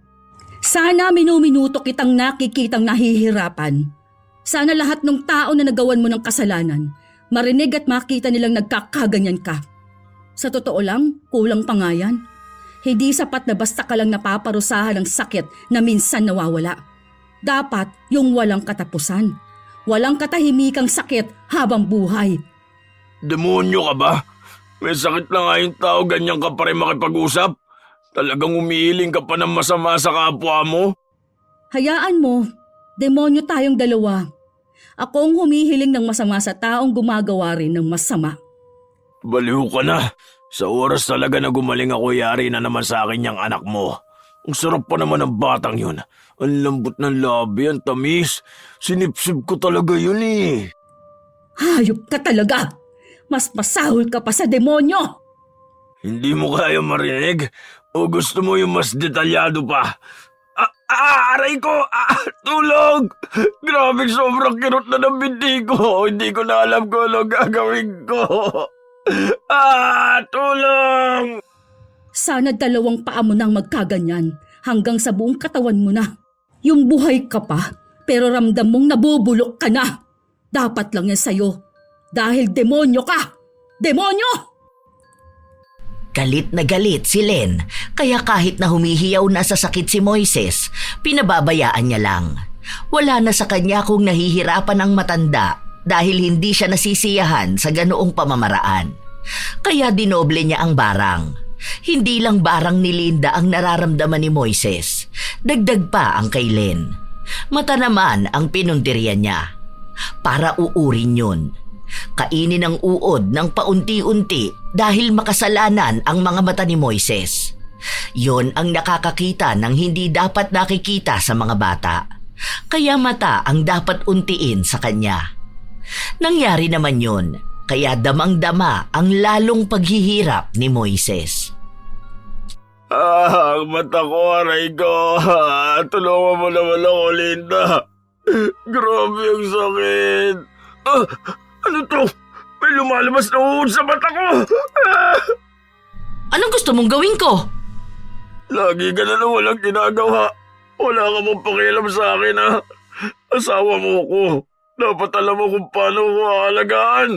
Sana minuminuto kitang nakikitang nahihirapan. Sana lahat ng tao na nagawan mo ng kasalanan, marinig at makita nilang nagkakaganyan ka. Sa totoo lang, kulang pa nga yan. Hindi sapat na basta ka lang napaparusahan ng sakit na minsan nawawala. Dapat yung walang katapusan. Walang katahimikang sakit habang buhay. Demonyo ka ba? May sakit na nga yung tao, ganyan ka pa rin makipag-usap? Talagang umihiling ka pa ng masama sa kapwa mo? Hayaan mo, demonyo tayong dalawa. Ako ang humihiling ng masama sa taong gumagawa rin ng masama. Baliw ka na. Sa oras talaga na gumaling ako, yari na naman sa akin yung anak mo. Ang sarap pa naman ng batang yun. Ang lambot ng labi, ang tamis. Sinipsip ko talaga yun eh. Hayop ka talaga! Mas pasahol ka pa sa demonyo! Hindi mo kaya marinig? O gusto mo yung mas detalyado pa? Aray ko! Tulog! Grabe, sobrang kirot na ng binti ko. Hindi ko na alam kung ano gagawin ko. Tulong! Sana dalawang paa mo nang magkaganyan hanggang sa buong katawan mo na. Yung buhay ka pa, pero ramdam mong nabubulok ka na. Dapat lang yan sa'yo. Dahil demonyo ka! Demonyo! Galit na galit si Len, kaya kahit na humihiyaw na sa sakit si Moises, pinababayaan niya lang. Wala na sa kanya kung nahihirapan ang matanda dahil hindi siya nasisiyahan sa ganoong pamamaraan. Kaya dinoble niya ang barang. Hindi lang barang ni Linda ang nararamdaman ni Moises, dagdag pa ang kay Len. Mata naman ang pinuntirya niya. Para uurin yun. kainin ang uod ng paunti-unti dahil makasalanan ang mga mata ni Moises. Yon ang nakakakita ng hindi dapat nakikita sa mga bata. Kaya mata ang dapat untiin sa kanya. Nangyari naman yon, kaya damang-dama ang lalong paghihirap ni Moises. Ang mata ko, aray ko. Tulungan mo naman ako, Linda. Grabe ang sakit. Ano to? May lumalabas na uod sa mata ko. Anong gusto mong gawin ko? Lagi ka na lang walang ginagawa. Wala ka mong pakialam sa akin, ha? Asawa mo ko. Dapat alam mo kung paano ko aalagaan.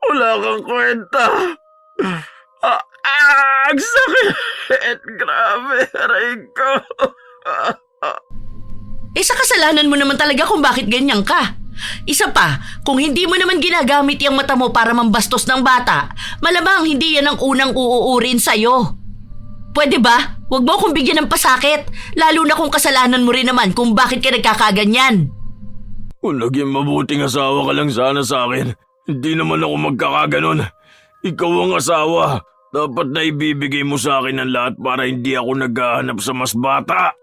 Wala kang kwenta. Ang sakit! Grabe, aray ko. Sa kasalanan mo naman talaga kung bakit ganyan ka. Isa pa, kung hindi mo naman ginagamit yung mata mo para mambastos ng bata, malamang hindi yan ang unang uuurin sa'yo. Pwede ba? Huwag mo akong bigyan ng pasakit, lalo na kung kasalanan mo rin naman kung bakit ka nagkakaganyan. Kung naging mabuting asawa ka lang sana sa akin, hindi naman ako magkakaganon. Ikaw ang asawa. Dapat na ibibigay mo sa akin ang lahat para hindi ako naghahanap sa mas bata.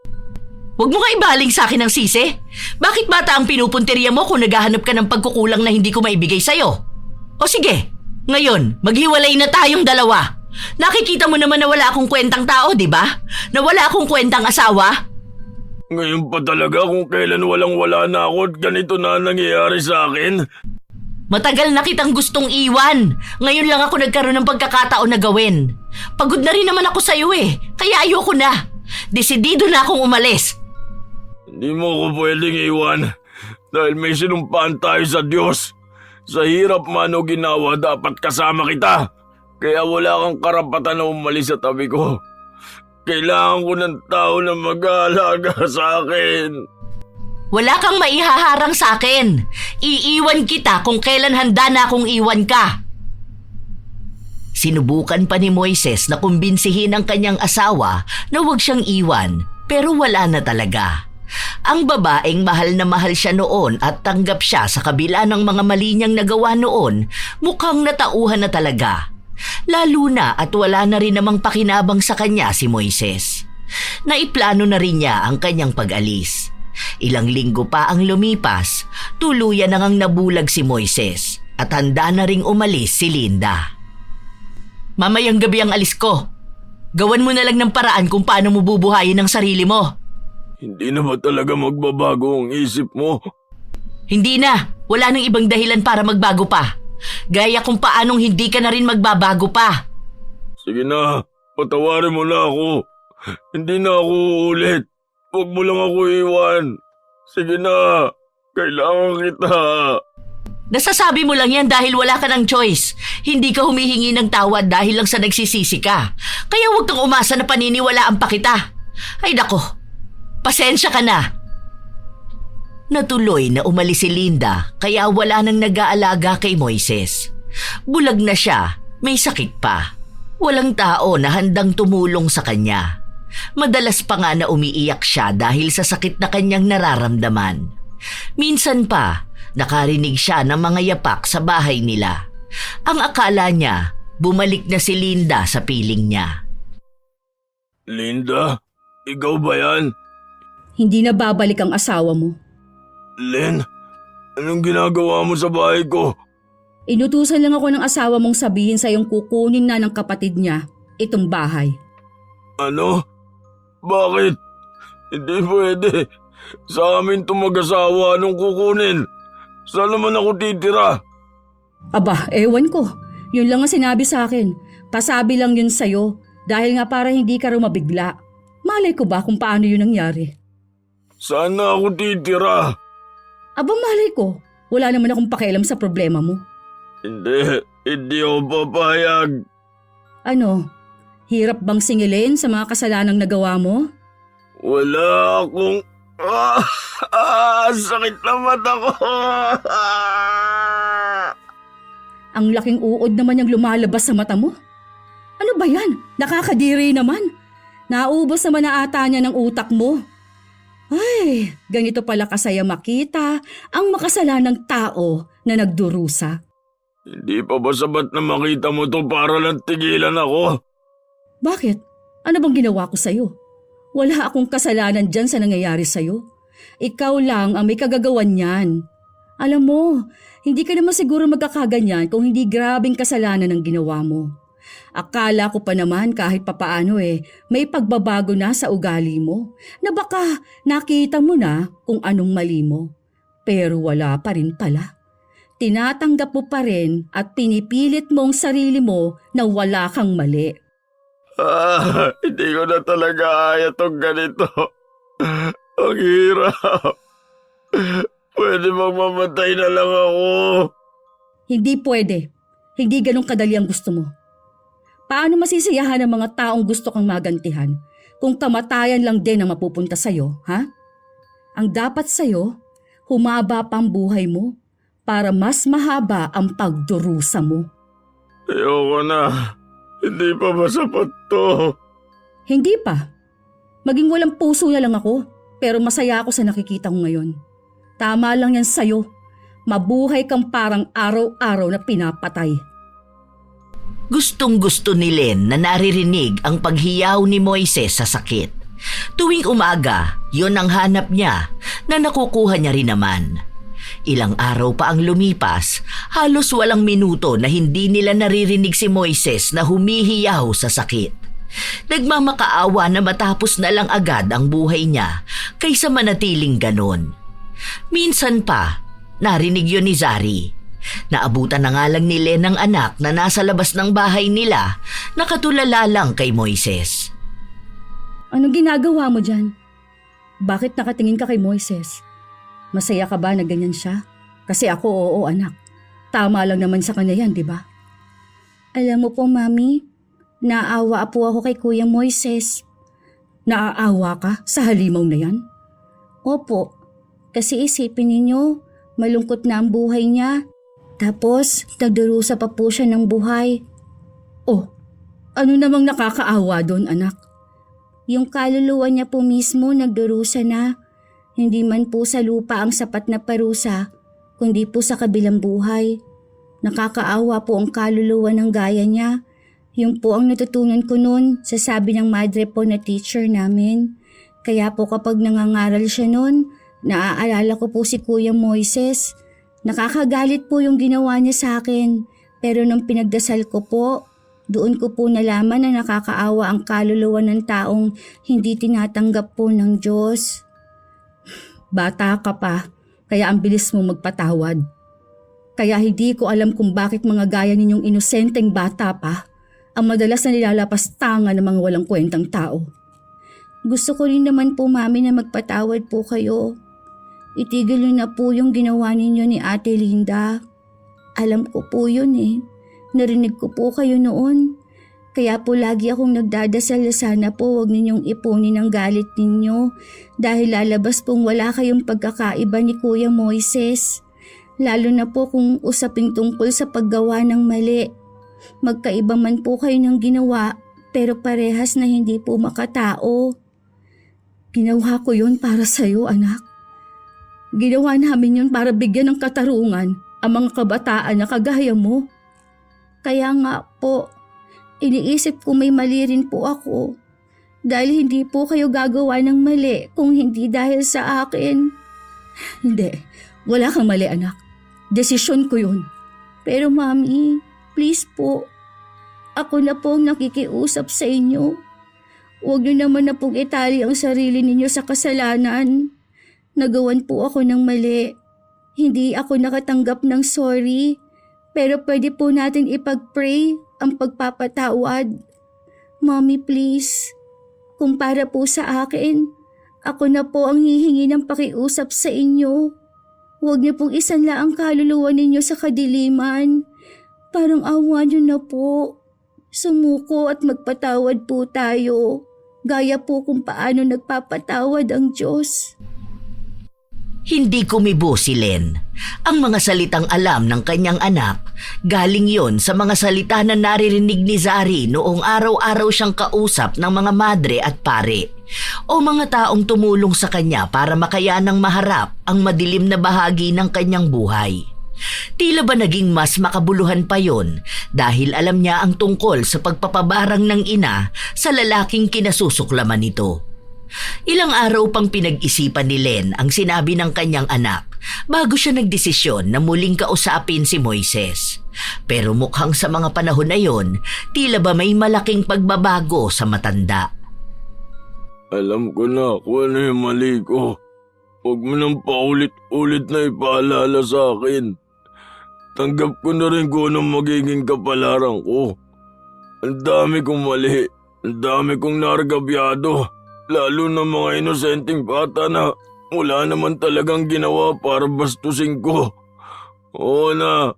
Huwag mo nga ibaling sa akin ng sisi. Bakit bata ang pinupunteriya mo kung naghahanap ka ng pagkukulang na hindi ko maibigay sa'yo? O sige, ngayon, maghiwalay na tayong dalawa. Nakikita mo naman na wala akong kwentang tao, di ba? Na wala akong kwentang asawa. Ngayon pa talaga kung kailan walang-wala na ako at ganito na nangyayari sa akin. Matagal na kitang gustong iwan. Ngayon lang ako nagkaroon ng pagkakataon na gawin. Pagod na rin naman ako sa'yo kaya ayoko na. Desidido na akong umalis. Hindi mo ako pwedeng iwan dahil may sinumpaan tayo sa Diyos. Sa hirap man o ginawa, dapat kasama kita. Kaya wala kang karapatan na umalis sa tabi ko. Kailangan ko ng tao na mag-aalaga sa akin. Wala kang maihaharang sa akin. Iiwan kita kung kailan handa na akong iwan ka. Sinubukan pa ni Moises na kumbinsihin ang kanyang asawa na huwag siyang iwan, pero wala na talaga. Ang babaeng mahal na mahal siya noon at tanggap siya sa kabila ng mga mali niyang nagawa noon, mukhang natauhan na talaga. Lalo na at wala na rin namang pakinabang sa kanya si Moises. Naiplano na rin niya ang kanyang pag-alis. Ilang linggo pa ang lumipas, tuluyan na ngang nabulag si Moises at handa na ring umalis si Linda. Mamayang gabi ang alis ko. Gawan mo na lang ng paraan kung paano mo bubuhayin ang sarili mo. Hindi na ba talaga magbabago ang isip mo? Hindi na. Wala nang ibang dahilan para magbago pa. Gaya kung paanong hindi ka na rin magbabago pa. Sige na, patawarin mo na ako. Hindi na ako uulit. Huwag mo lang ako iwan. Sige na, kailangan kita. Nasasabi mo lang yan dahil wala ka ng choice. Hindi ka humihingi ng tawad dahil lang sa nagsisisi ka. Kaya huwag kang umasa na paniniwalaan pa kita. Ay nako, pasensya ka na. Natuloy na umalis si Linda kaya wala nang nag-aalaga kay Moises. Bulag na siya, may sakit pa. Walang tao na handang tumulong sa kanya. Madalas pa nga na umiiyak siya dahil sa sakit na kanyang nararamdaman. Minsan pa, nakarinig siya ng mga yapak sa bahay nila. Ang akala niya, bumalik na si Linda sa piling niya. Linda, ikaw ba yan? Hindi na babalik ang asawa mo. Len, anong ginagawa mo sa bahay ko? Inutusan lang ako ng asawa mong sabihin sa iyong kukunin na ng kapatid niya itong bahay. Ano? Bakit? Hindi pwede. Sa amin itong mag-asawa, anong kukunin? Saan naman ako titira? Aba, ewan ko. Yun lang ang sinabi sa akin. Pasabi lang yun sa'yo dahil nga para hindi ka rumabigla. Malay ko ba kung paano yun nangyari? Saan na ako titira? Aba, malay ko. Wala naman akong pakialam sa problema mo. Hindi ako papayag. Ano? Hirap bang singilin sa mga kasalanang nagawa mo? Wala akong... sakit na mata ko. Ang laking uod naman yung lumalabas sa mata mo. Ano ba yan? Nakakadiri naman. Naubos naman na ata niya ng utak mo. Ay, ganito pala kasaya makita ang makasalanang tao na nagdurusa. Hindi pa ba sabat na makita mo to para lang tigilan ako? Bakit? Ano bang ginawa ko sa'yo? Wala akong kasalanan dyan sa nangyayari sa'yo. Ikaw lang ang may kagagawan niyan. Alam mo, hindi ka naman siguro magkakaganyan kung hindi grabing kasalanan ang ginawa mo. Akala ko pa naman kahit papaano may pagbabago na sa ugali mo na baka nakita mo na kung anong mali mo. Pero wala pa rin pala. Tinatanggap mo pa rin at pinipilit mo ang sarili mo na wala kang mali. Hindi ko na talaga kaya tong ganito. Ang hirap. Pwede bang mamatay na lang ako? Hindi pwede. Hindi ganun kadali ang gusto mo. Paano masisiyahan ang mga taong gusto kang magantihan kung kamatayan lang din ang mapupunta sa'yo, ha? Ang dapat sa'yo, humaba pa ang buhay mo para mas mahaba ang pagdurusa mo. Ayoko na. Hindi pa ba sapat to? Hindi pa. Maging walang puso na lang ako, pero masaya ako sa nakikita ko ngayon. Tama lang yan sa'yo. Mabuhay kang parang araw-araw na pinapatay. Gustong-gusto ni Len na naririnig ang paghiyaw ni Moises sa sakit. Tuwing umaga, yon ang hanap niya na nakukuha niya rin naman. Ilang araw pa ang lumipas, halos walang minuto na hindi nila naririnig si Moises na humihiyaw sa sakit. Nagmamakaawa na matapos na lang agad ang buhay niya kaysa manatiling ganon. Minsan pa, narinig yon ni Zari. Naabutan na nga lang ni Len ang anak na nasa labas ng bahay nila, nakatulala lang kay Moises. Anong ginagawa mo dyan? Bakit nakatingin ka kay Moises? Masaya ka ba na ganyan siya? Kasi ako, oo anak. Tama lang naman sa kanya yan, di ba? Alam mo po, Mami, naaawa po ako kay Kuya Moises. Naaawa ka sa halimaw na yan? Opo, kasi isipin ninyo, malungkot na ang buhay niya. Tapos, nagdurusa pa po siya ng buhay. Oh, ano namang nakakaawa doon, anak? Yung kaluluwa niya po mismo nagdurusa na. Hindi man po sa lupa ang sapat na parusa, kundi po sa kabilang buhay. Nakakaawa po ang kaluluwa ng gaya niya. Yung po ang natutunan ko noon sa sabi ng madre po na teacher namin. Kaya po kapag nangangaral siya noon, naaalala ko po si Kuya Moises. Nakakagalit po yung ginawa niya sa akin, pero nung pinagdasal ko po, doon ko po nalaman na nakakaawa ang kaluluwa ng taong hindi tinatanggap po ng Diyos. Bata ka pa, kaya ang bilis mo magpatawad. Kaya hindi ko alam kung bakit mga gaya ninyong inosenteng bata pa ang madalas na nilalapastangan ng mga walang kwentang tao. Gusto ko rin naman po, Mami, na magpatawad po kayo. Itigil niyo na po yung ginawa ninyo ni Ate Linda. Alam ko po yun Narinig ko po kayo noon. Kaya po lagi akong nagdadasal na sana po huwag ninyong ipunin ang galit ninyo dahil lalabas pong wala kayong pagkakaiba ni Kuya Moises. Lalo na po kung usaping tungkol sa paggawa ng mali. Magkaiba man po kayo ng ginawa pero parehas na hindi po makatao. Ginawa ko yun para sa'yo, anak. Ginawa namin yun para bigyan ng katarungan ang mga kabataan na kagaya mo. Kaya nga po, iniisip ko may mali rin po ako. Dahil hindi po kayo gagawa ng mali kung hindi dahil sa akin. Hindi, wala kang mali anak. Desisyon ko yun. Pero Mami, please po, ako na po ang nakikiusap sa inyo. Huwag niyo naman na pong itali ang sarili ninyo sa kasalanan. Nagawan po ako ng mali. Hindi ako nakatanggap ng sorry. Pero pwede po natin ipag-pray ang pagpapatawad. Mommy, please. Kung para po sa akin, ako na po ang hihingi ng pakiusap sa inyo. Huwag niyo pong isanla ang kaluluwa ninyo sa kadiliman. Parang awa niyo na po. Sumuko at magpatawad po tayo. Gaya po kung paano nagpapatawad ang Diyos. Hindi kumibo si Len. Ang mga salitang alam ng kanyang anak, galing yon sa mga salita na naririnig ni Zari noong araw-araw siyang kausap ng mga madre at pare o mga taong tumulong sa kanya para makayanang maharap ang madilim na bahagi ng kanyang buhay. Tila ba naging mas makabuluhan pa yon dahil alam niya ang tungkol sa pagpapabarang ng ina sa lalaking kinasusuklaman nito. Ilang araw pang pinag-isipan ni Len ang sinabi ng kanyang anak bago siya nagdesisyon na muling kausapin si Moises. Pero mukhang sa mga panahon na yon, tila ba may malaking pagbabago sa matanda. Alam ko na kung ano yung mali ko. Huwag mo nang paulit-ulit na ipaalala sa akin. Tanggap ko na rin kung anong magiging kapalaran ko. Ang dami kong mali. Ang dami kong nargabyado. Lalo na mga inosenteng bata na wala naman talagang ginawa para bastusin ko. Oo na,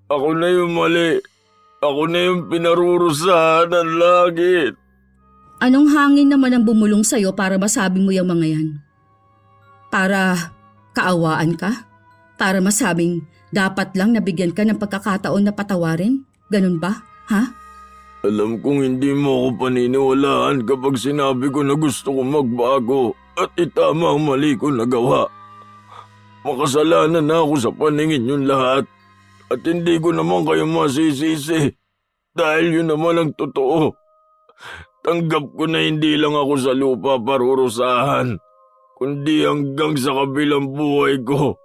ako na yung mali. Ako na yung pinarurusahan ng langit. Anong hangin naman ang bumulong sa'yo para masabi mo yung mga yan? Para kaawaan ka? Para masabing dapat lang nabigyan ka ng pagkakataon na patawarin? Ganun ba? Ha? Alam kong hindi mo ako paniniwalaan kapag sinabi ko na gusto kong magbago at itama ang mali ko nagawa. Makasalanan na ako sa paningin yung lahat at hindi ko naman kayo masisisi dahil yun naman ang totoo. Tanggap ko na hindi lang ako sa lupa parurusahan, kundi hanggang sa kabilang buhay ko.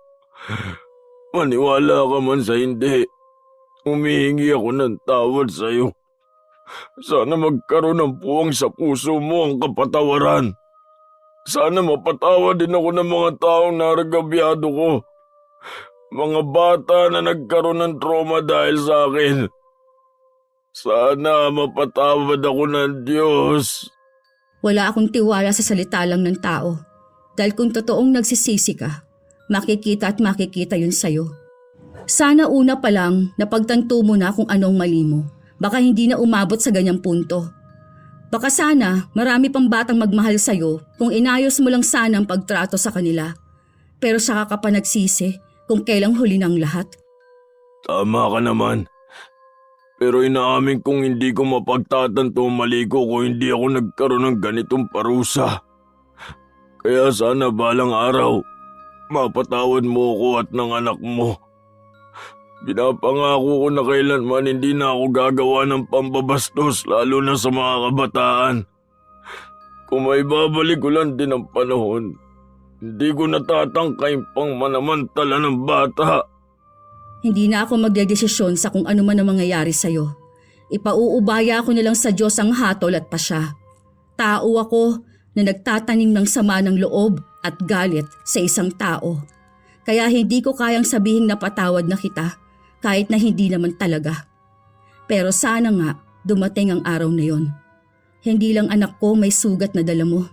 Maniwala ka man sa hindi, humihingi ako ng tawad sa'yo. Sana magkaroon ng puwang sa puso mo ang kapatawaran. Sana mapatawad din ako ng mga taong naragabyado ko. Mga bata na nagkaroon ng trauma dahil sa akin. Sana mapatawad ako ng Diyos. Wala akong tiwala sa salita lang ng tao. Dahil kung totoong nagsisisi ka, makikita at makikita yun sa'yo. Sana una pa lang napagtanto mo na kung anong mali mo. Baka hindi na umabot sa ganyang punto. Baka sana marami pang batang magmahal sa'yo kung inayos mo lang sana ang pagtrato sa kanila. Pero saka ka pa nagsisi kung kailang huli ng lahat. Tama ka naman. Pero inaamin kong hindi ko mapagtatanto ang mali ko kung hindi ako nagkaroon ng ganitong parusa. Kaya sana balang araw, mapatawad mo ako at ng anak mo. Pinapangako ko na kailanman hindi na ako gagawa ng pambabastos lalo na sa mga kabataan. Kung may babalik ko lang din ang panahon, hindi ko natatangkay pang manamantala ng bata. Hindi na ako magdedesisyon sa kung ano man ang mangyayari sa'yo. Ipauubaya ko na lang sa Diyos ang hatol at pasya. Tao ako na nagtatanim ng sama ng loob at galit sa isang tao. Kaya hindi ko kayang sabihing napatawad na kita kahit na hindi naman talaga. Pero sana nga dumating ang araw na yon. Hindi lang anak ko may sugat na dala mo.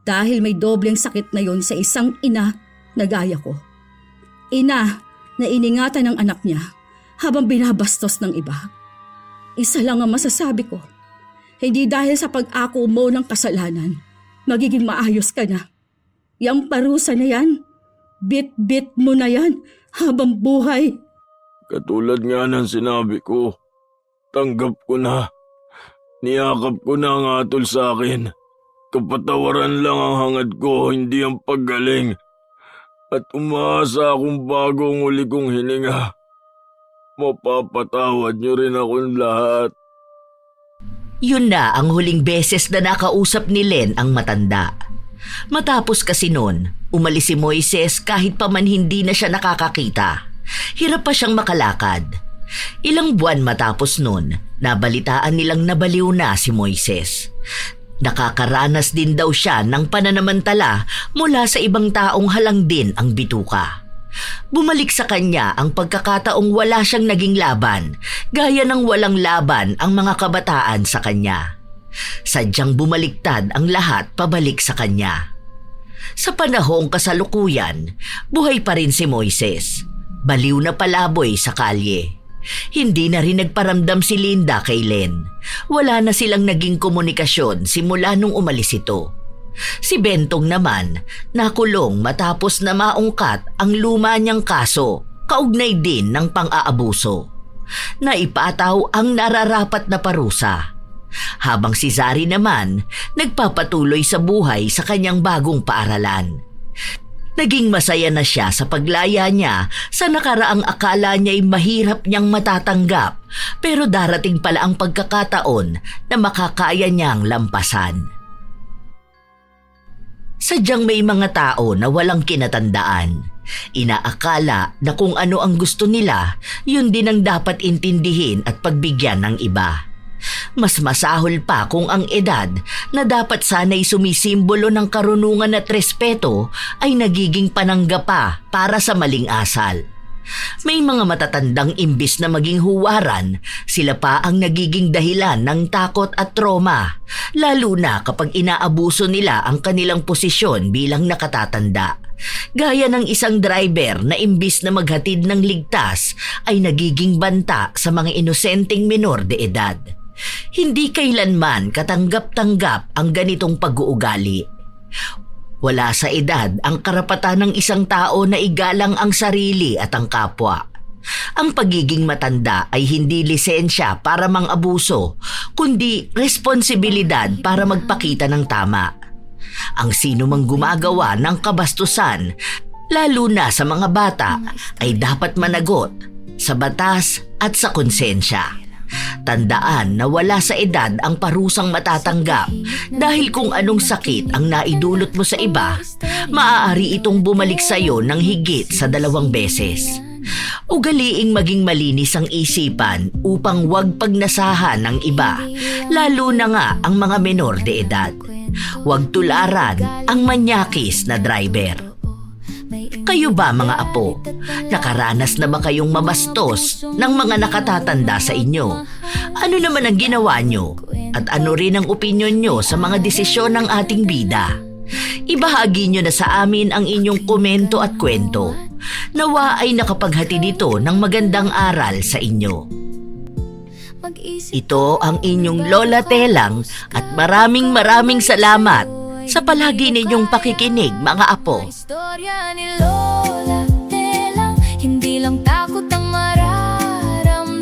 Dahil may dobleng sakit na yon sa isang ina na gaya ko. Ina na iningatan ng anak niya habang binabastos ng iba. Isa lang ang masasabi ko. Hindi dahil sa pag-ako mo ng kasalanan, magiging maayos ka na. Yang parusa na yan, bit-bit mo na yan habang buhay. Katulad nga ng sinabi ko, tanggap ko na. Niyakap ko na ang atol sa akin. Kapatawaran lang ang hangad ko, hindi ang paggaling. At umaasa akong bago ang uli kong hininga. Mapapatawad niyo rin akong lahat. Yun na ang huling beses na nakausap ni Len ang matanda. Matapos kasi nun, umalis si Moises kahit pa man hindi na siya nakakakita. Hirap pa siyang makalakad. Ilang buwan matapos nun, nabalitaan nilang nabaliw na si Moises. Nakakaranas din daw siya ng pananamantala mula sa ibang taong halang din ang bituka. Bumalik sa kanya ang pagkakataong wala siyang naging laban, gaya ng walang laban ang mga kabataan sa kanya. Sadyang bumaliktad ang lahat pabalik sa kanya. Sa panahong kasalukuyan, buhay pa rin si Moises. Baliw na palaboy sa kalye. Hindi na rin nagparamdam si Linda kay Len. Wala na silang naging komunikasyon simula nung umalis ito. Si Bentong naman, nakulong matapos na maungkat ang luma niyang kaso, kaugnay din ng pang-aabuso. Naipataw ang nararapat na parusa. Habang si Zari naman, nagpapatuloy sa buhay sa kanyang bagong paaralan. Naging masaya na siya sa paglaya niya sa nakaraang akala niya'y mahirap niyang matatanggap, pero darating pala ang pagkakataon na makakaya niyang lampasan. Sadyang may mga tao na walang kinatandaan. Inaakala na kung ano ang gusto nila, yun din ang dapat intindihin at pagbigyan ng iba. Mas masahol pa kung ang edad na dapat sana'y sumisimbolo ng karunungan at respeto ay nagiging panangga pa para sa maling asal. May mga matatandang imbis na maging huwaran, sila pa ang nagiging dahilan ng takot at trauma, lalo na kapag inaabuso nila ang kanilang posisyon bilang nakatatanda. Gaya ng isang driver na imbis na maghatid ng ligtas ay nagiging banta sa mga inosenteng minor de edad. Hindi kailanman katanggap-tanggap ang ganitong pag-uugali. Wala sa edad ang karapatan ng isang tao na igalang ang sarili at ang kapwa. Ang pagiging matanda ay hindi lisensya para mang-abuso, kundi responsibilidad para magpakita ng tama. Ang sino mang gumagawa ng kabastusan, lalo na sa mga bata, ay dapat managot sa batas at sa konsensya. Tandaan na wala sa edad ang parusang matatanggap dahil kung anong sakit ang naidulot mo sa iba, maaari itong bumalik sa iyo ng higit sa 2 beses. Ugaliing maging malinis ang isipan upang huwag pagnasahan ng iba, lalo na nga ang mga menor de edad. Huwag tularan ang manyakis na driver. Kayo ba mga apo, nakaranas na ba kayong mabastos ng mga nakatatanda sa inyo? Ano naman ang ginawa nyo? At ano rin ang opinyon nyo sa mga desisyon ng ating bida? Ibahagi nyo na sa amin ang inyong komento at kwento. Nawa ay nakapaghatid ito ng magandang aral sa inyo. Ito ang inyong Lola Telang at maraming salamat sa palagi ninyong pakikinig mga apo. Istorya ni Lola Telang, hindi lang takot ang mararamdaman,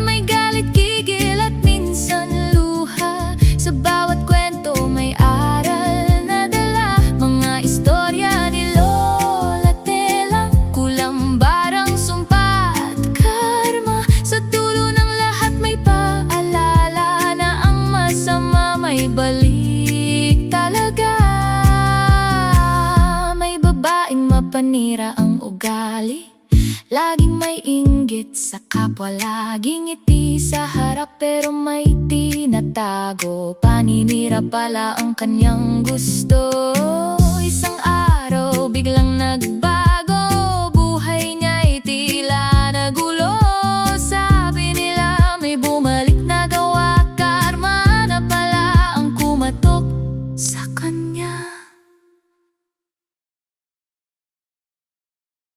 may galit, gigil at minsan luha. Sa bawat kwento may aral na dala. Mga istorya ni Lola Telang, kulang barang sumpa at karma. Sa dulo ng lahat may paalala na ang masama may balik talaga. May babaeng mapanira ang ugali, laging may inggit sa kapwa, laging ngiti sa harap pero may tinatago. Paninira pala ang kanyang gusto.